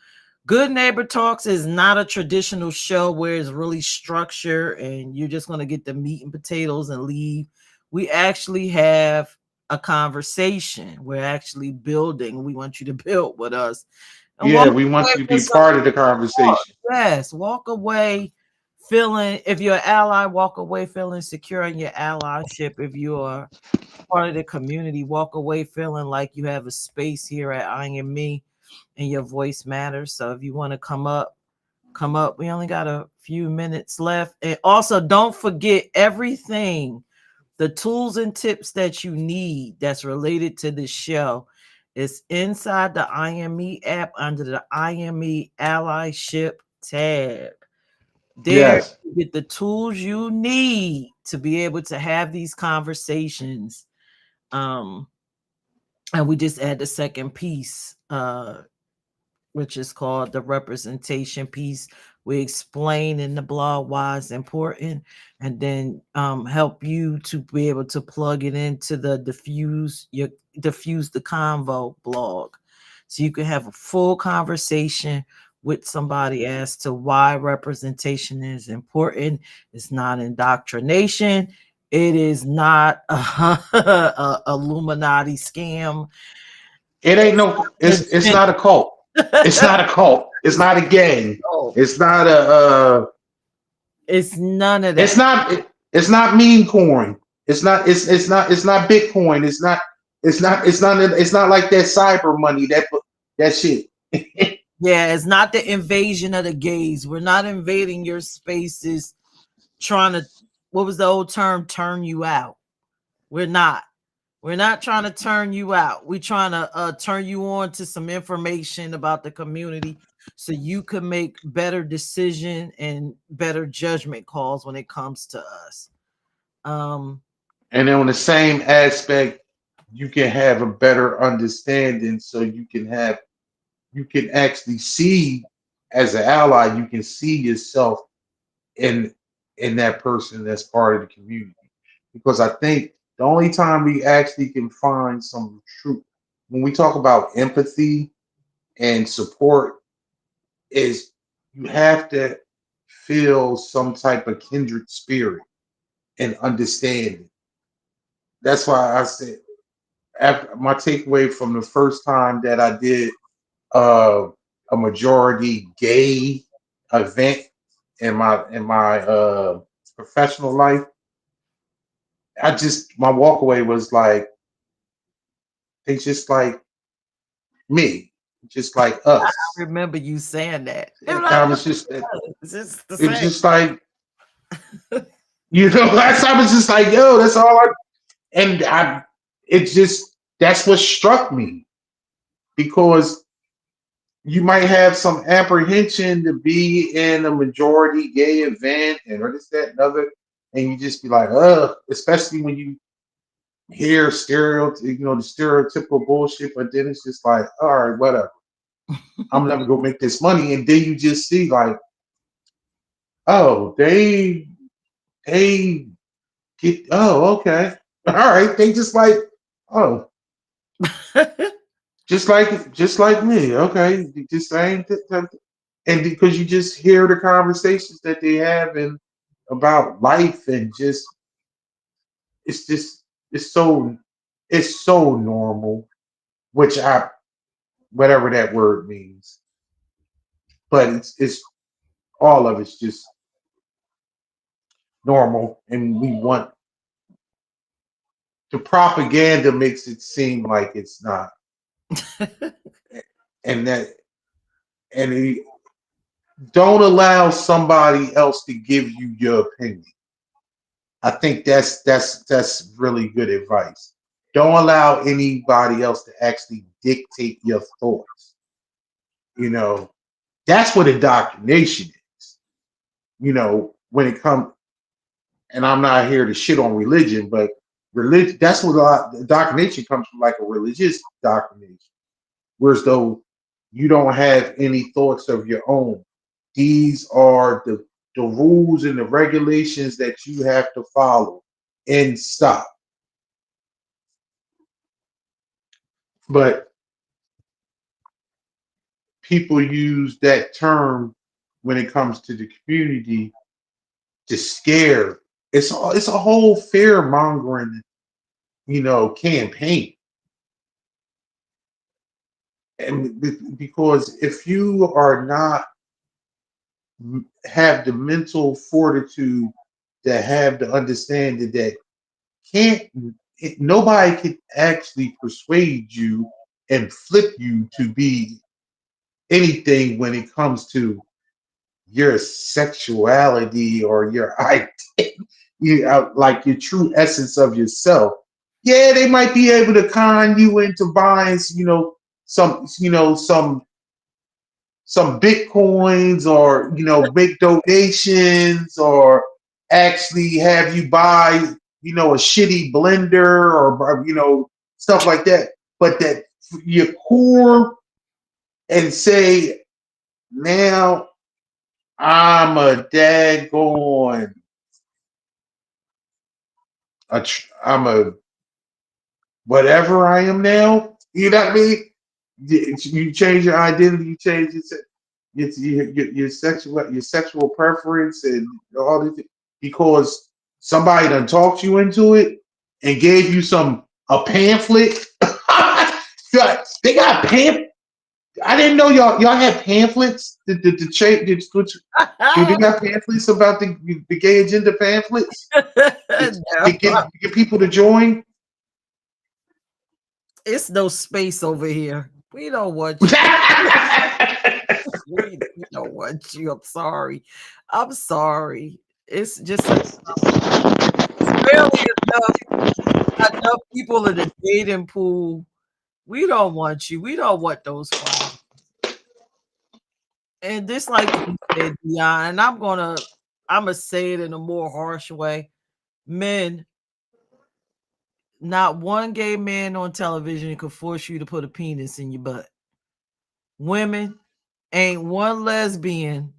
Speaker 2: Good Neighbor Talks is not a traditional show where it's really structured and you're just going to get the meat and potatoes and leave. We actually have a conversation. We're actually building. We want you to build with us and walk
Speaker 1: Yeah, we
Speaker 2: away
Speaker 1: want you to
Speaker 2: with
Speaker 1: be
Speaker 2: some
Speaker 1: part of the
Speaker 2: support.
Speaker 1: conversation.
Speaker 2: Yes, walk away feeling, if you're an ally, walk away feeling secure in your allyship. If you are part of the community, walk away feeling like you have a space here at I Am Me and your voice matters. So if you want to come up, come up. We only got a few minutes left. And also don't forget everything, the tools and tips that you need that's related to this show is inside the IME app under the IME allyship tab. There
Speaker 1: Yes,
Speaker 2: you get the tools you need to be able to have these conversations. Um, and we just add the second piece, which is called the representation piece. We explain in the blog why it's important, and then help you to be able to plug it into the diffuse the convo blog, so you can have a full conversation with somebody as to why representation is important. It's not indoctrination. It is not a Illuminati scam.
Speaker 1: it ain't no. It's
Speaker 2: Legit.
Speaker 1: not a cult. It's not a cult. It's
Speaker 2: It's
Speaker 1: not a gang.
Speaker 2: oh,
Speaker 1: It's not a.
Speaker 2: it's none of
Speaker 1: It's
Speaker 2: that.
Speaker 1: not. It's not meme coin. It's not. It's not. It's not Bitcoin. It's not. It's not. It's not. It's not like that cyber money. That shit.
Speaker 2: Yeah, it's not the invasion of the gays. We're not invading your spaces trying to, what was the old term, turn you out. We're not. We're not trying to turn you out. We're trying to turn you on to some information about the community so you can make better decision and better judgment calls when it comes to us. Um,
Speaker 1: And on the same aspect, you can have a better understanding, so you can actually see as an ally. You can see yourself in that person that's part of the community. Because I think the only time we actually can find some truth when we talk about empathy and support is you have to feel some type of kindred spirit and understanding. That's why I said after my takeaway from the first time that I did uh, a majority gay event in my professional life, I just my walkaway was like they just like me, just like us.
Speaker 2: Remember you saying that. They were
Speaker 1: And
Speaker 2: like,
Speaker 1: I
Speaker 2: "Oh,
Speaker 1: was just
Speaker 2: it's just the
Speaker 1: it's
Speaker 2: same."
Speaker 1: just like that's I was just like yo, that's all I and I it's just that's what struck me because you might have some apprehension to be in a majority gay event and or this, that, and other, and you just be like, especially when you hear the stereotypical bullshit, but then it's just like, all right, whatever. I'm never gonna make this money. And then you just see like, oh, they get okay. All right. They just like, oh, just like me. Okay. Just saying and because you just hear the conversations that they have and about life and just it's so it's so normal, which I whatever that word means, but it's all of it's just normal, and we want the propaganda makes it seem like it's not, and that and don't allow somebody else to give you your opinion. I think that's really good advice. Don't allow anybody else to actually dictate your thoughts. You know, that's what indoctrination is. When it comes, and I'm not here to shit on religion, but religion, that's what indoctrination comes from, like a religious indoctrination. Whereas though you don't have any thoughts of your own. These are the rules and the regulations that you have to follow and stop. But people use that term when it comes to the community to scare. It's a whole fear mongering, campaign. And because if you are not have the mental fortitude to have the understanding that can't nobody can actually persuade you and flip you to be anything when it comes to your sexuality or your identity, like your true essence of yourself. Yeah, they might be able to con you into buying, some, some bitcoins, or make donations, or actually have you buy a shitty blender, or stuff like that, but that your core and say, now I'm a daggone I'm a whatever I am now. You know what I mean? You change your identity, you change your sexual preference and all this because somebody done talked you into it and gave you a pamphlet. They got pamphlet. I didn't know y'all had pamphlets. The change. Do they got pamphlets about the gay agenda pamphlets to
Speaker 2: No,
Speaker 1: get people to join?
Speaker 2: it's no space over here. We don't want you. We don't want you. I'm sorry. I'm sorry. It's just barely enough people in the dating pool. We don't want you. We don't want those problems. And this, like you said, Dion, and I'm gonna say it in a more harsh way. Men, not one gay man on television could force you to put a penis in your butt. Women, ain't one lesbian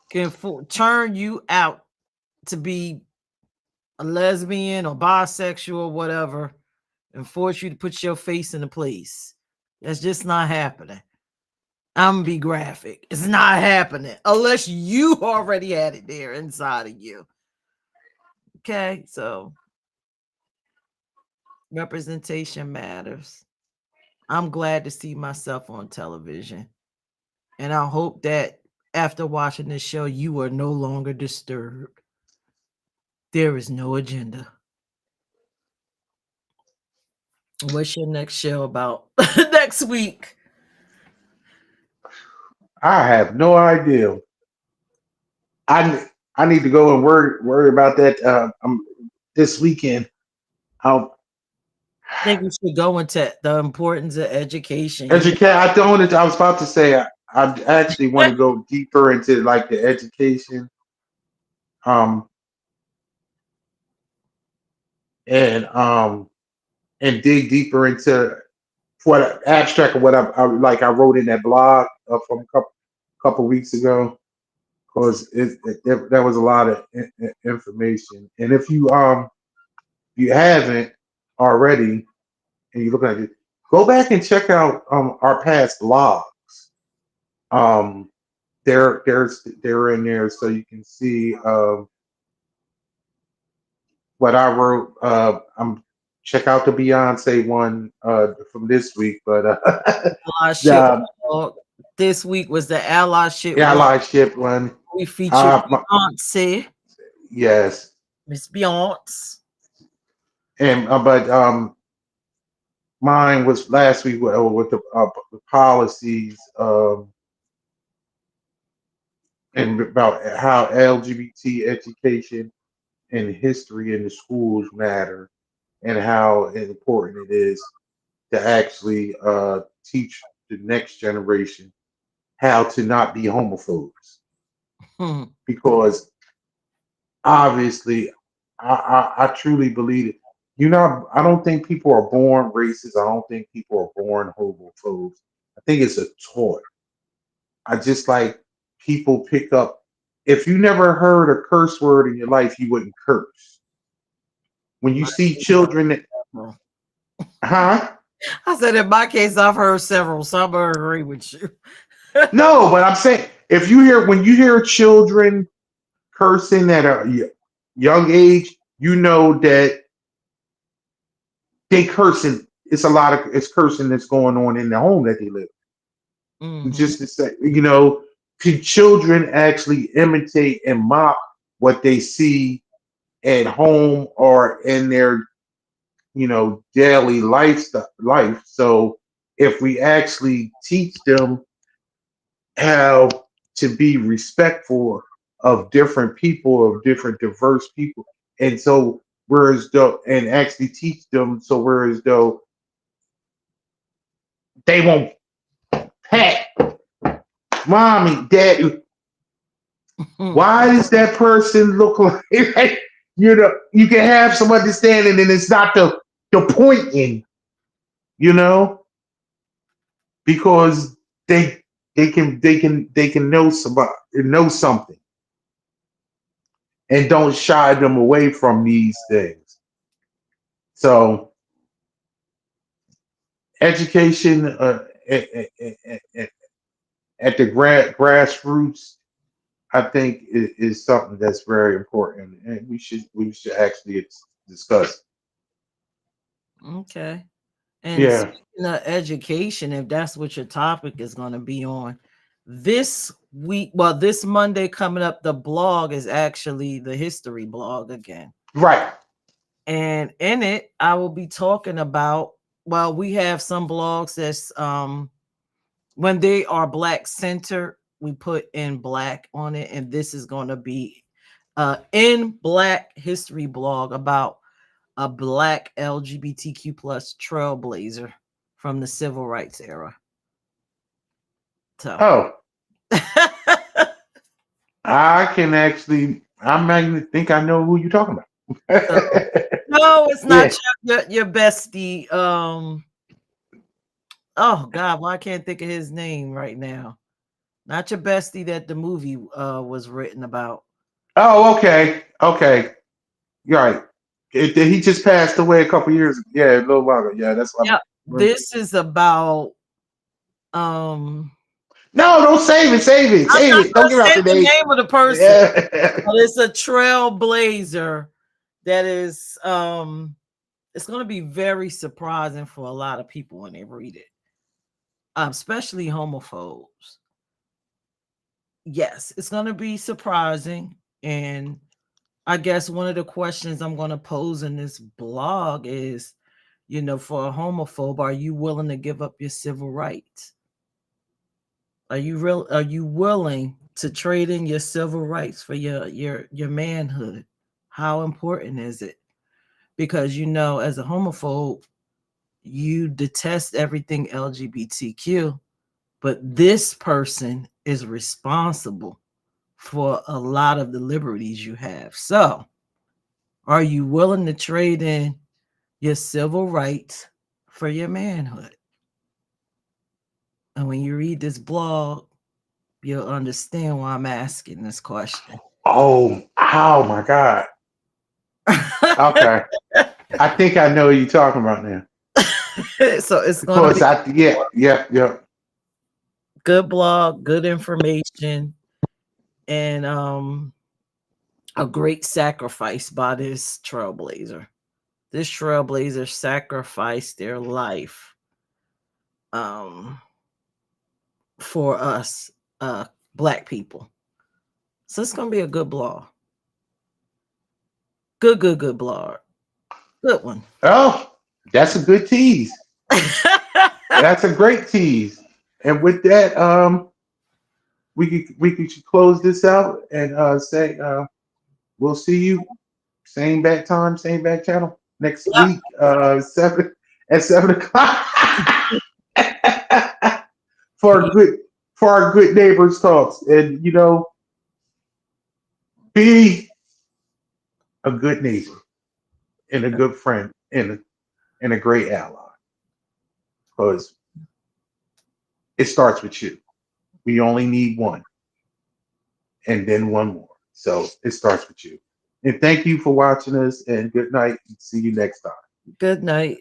Speaker 2: can turn you out to be a lesbian or bisexual or whatever and force you to put your face in a place. That's just not happening. I'm gonna be graphic. It's not happening unless you already had it there inside of you. Okay, so representation matters. I'm glad to see myself on television. And I hope that after watching this show, you are no longer disturbed. There is no agenda. What's your next show about next week?
Speaker 1: I have no idea. I I need to go and worry about that. This weekend. I'll
Speaker 2: I think we should go into the importance of education. You
Speaker 1: educate. I don't. I was about to say I actually want to go deeper into like the education. Um and and dig deeper into what abstract of what I wrote in that blog from a couple weeks ago because there was a lot of information. And if you haven't already and you look at it, go back and check out our past blogs. Um, they're in there so you can see what I wrote. I'm check out the Beyonce one from this week, but
Speaker 2: allyship
Speaker 1: the
Speaker 2: blog. This week was the allyship blog.
Speaker 1: allyship one.
Speaker 2: We featured
Speaker 1: Uh, my,
Speaker 2: Beyonce,
Speaker 1: yes,
Speaker 2: Miss Beyonce.
Speaker 1: and but mine was last week with the policies and about how LGBT education and history in the schools matter and how important it is to actually teach the next generation how to not be homophobes
Speaker 2: Hmm.
Speaker 1: because obviously I truly believe it. You know, I don't think people are born racist. I don't think people are born homophobes. I think it's a taught. I just like people pick up. If you never heard a curse word in your life, you wouldn't curse. When you
Speaker 2: My
Speaker 1: see
Speaker 2: case, I've
Speaker 1: children,
Speaker 2: several.
Speaker 1: huh?
Speaker 2: I said in my case, I've heard several, so I'm gonna agree with you.
Speaker 1: No, but I'm saying if you hear when you hear children cursing at a young age, you know that they cursing. It's a lot of it's cursing that's going on in the home that they live.
Speaker 2: Hmm.
Speaker 1: Just to say, children actually imitate and mock what they see at home or in their daily life. So if we actually teach them how to be respectful of different people, of different diverse people, and so whereas though and actually teach them so whereas though they won't pat mommy, daddy. Why does that person look like you can have some understanding and it's not the pointing, you know, because they can know something and don't shy them away from these things. So education at the grassroots, I think is something that's very important, and we should actually discuss.
Speaker 2: Okay. And
Speaker 1: Yeah,
Speaker 2: speaking of education, if that's what your topic is going to be on this week, well, this Monday coming up, the blog is actually the history blog again.
Speaker 1: right.
Speaker 2: And in it, I will be talking about, well, we have some blogs that's when they are black centered, we put in black on it, and this is going to be in black history blog about a black LGBTQ plus trailblazer from the civil rights era. So,
Speaker 1: Oh, I can actually. I might think I know who you're talking about.
Speaker 2: so no, it's not
Speaker 1: Yeah.
Speaker 2: your bestie. Oh God, why I can't think of his name right now. Not your bestie that the movie was written about.
Speaker 1: Oh, okay. Okay. You're right. He just passed away a couple years ago. Yeah, a little while ago. Yeah, that's what I
Speaker 2: Yeah,
Speaker 1: remember.
Speaker 2: this is about um
Speaker 1: No, don't save it. Save it.
Speaker 2: I'm
Speaker 1: Save
Speaker 2: not
Speaker 1: it. Don't
Speaker 2: gonna
Speaker 1: give out
Speaker 2: say
Speaker 1: the
Speaker 2: the
Speaker 1: name.
Speaker 2: name of the person,
Speaker 1: Yeah.
Speaker 2: but it's a trailblazer that is it's going to be very surprising for a lot of people when they read it, especially homophobes. Yes, it's going to be surprising. And I guess one of the questions I'm going to pose in this blog is, for a homophobe, are you willing to give up your civil rights? Are you willing to trade in your civil rights for your manhood? How important is it? Because as a homophobe, you detest everything LGBTQ, but this person is responsible for a lot of the liberties you have. So, are you willing to trade in your civil rights for your manhood? And when you read this blog, you'll understand why I'm asking this question.
Speaker 1: Oh my God. Okay. I think I know what you're talking about now.
Speaker 2: So it's going to
Speaker 1: Because
Speaker 2: be
Speaker 1: yeah.
Speaker 2: good blog, good information, and a great sacrifice by this trailblazer. This trailblazer sacrificed their life um, for us, uh, black people. So it's going to be a good blog. Good blog. Good one.
Speaker 1: Oh, that's a good tease. That's a great tease. And with that, we could close this out and say we'll see you same back time, same back channel next
Speaker 2: Yep.
Speaker 1: week, 7 o'clock for our good neighbors talks. And be a good neighbor and a good friend and a great ally because it starts with you. We only need one and then one more. So it starts with you. And thank you for watching us and good night and see you next time.
Speaker 2: Good night.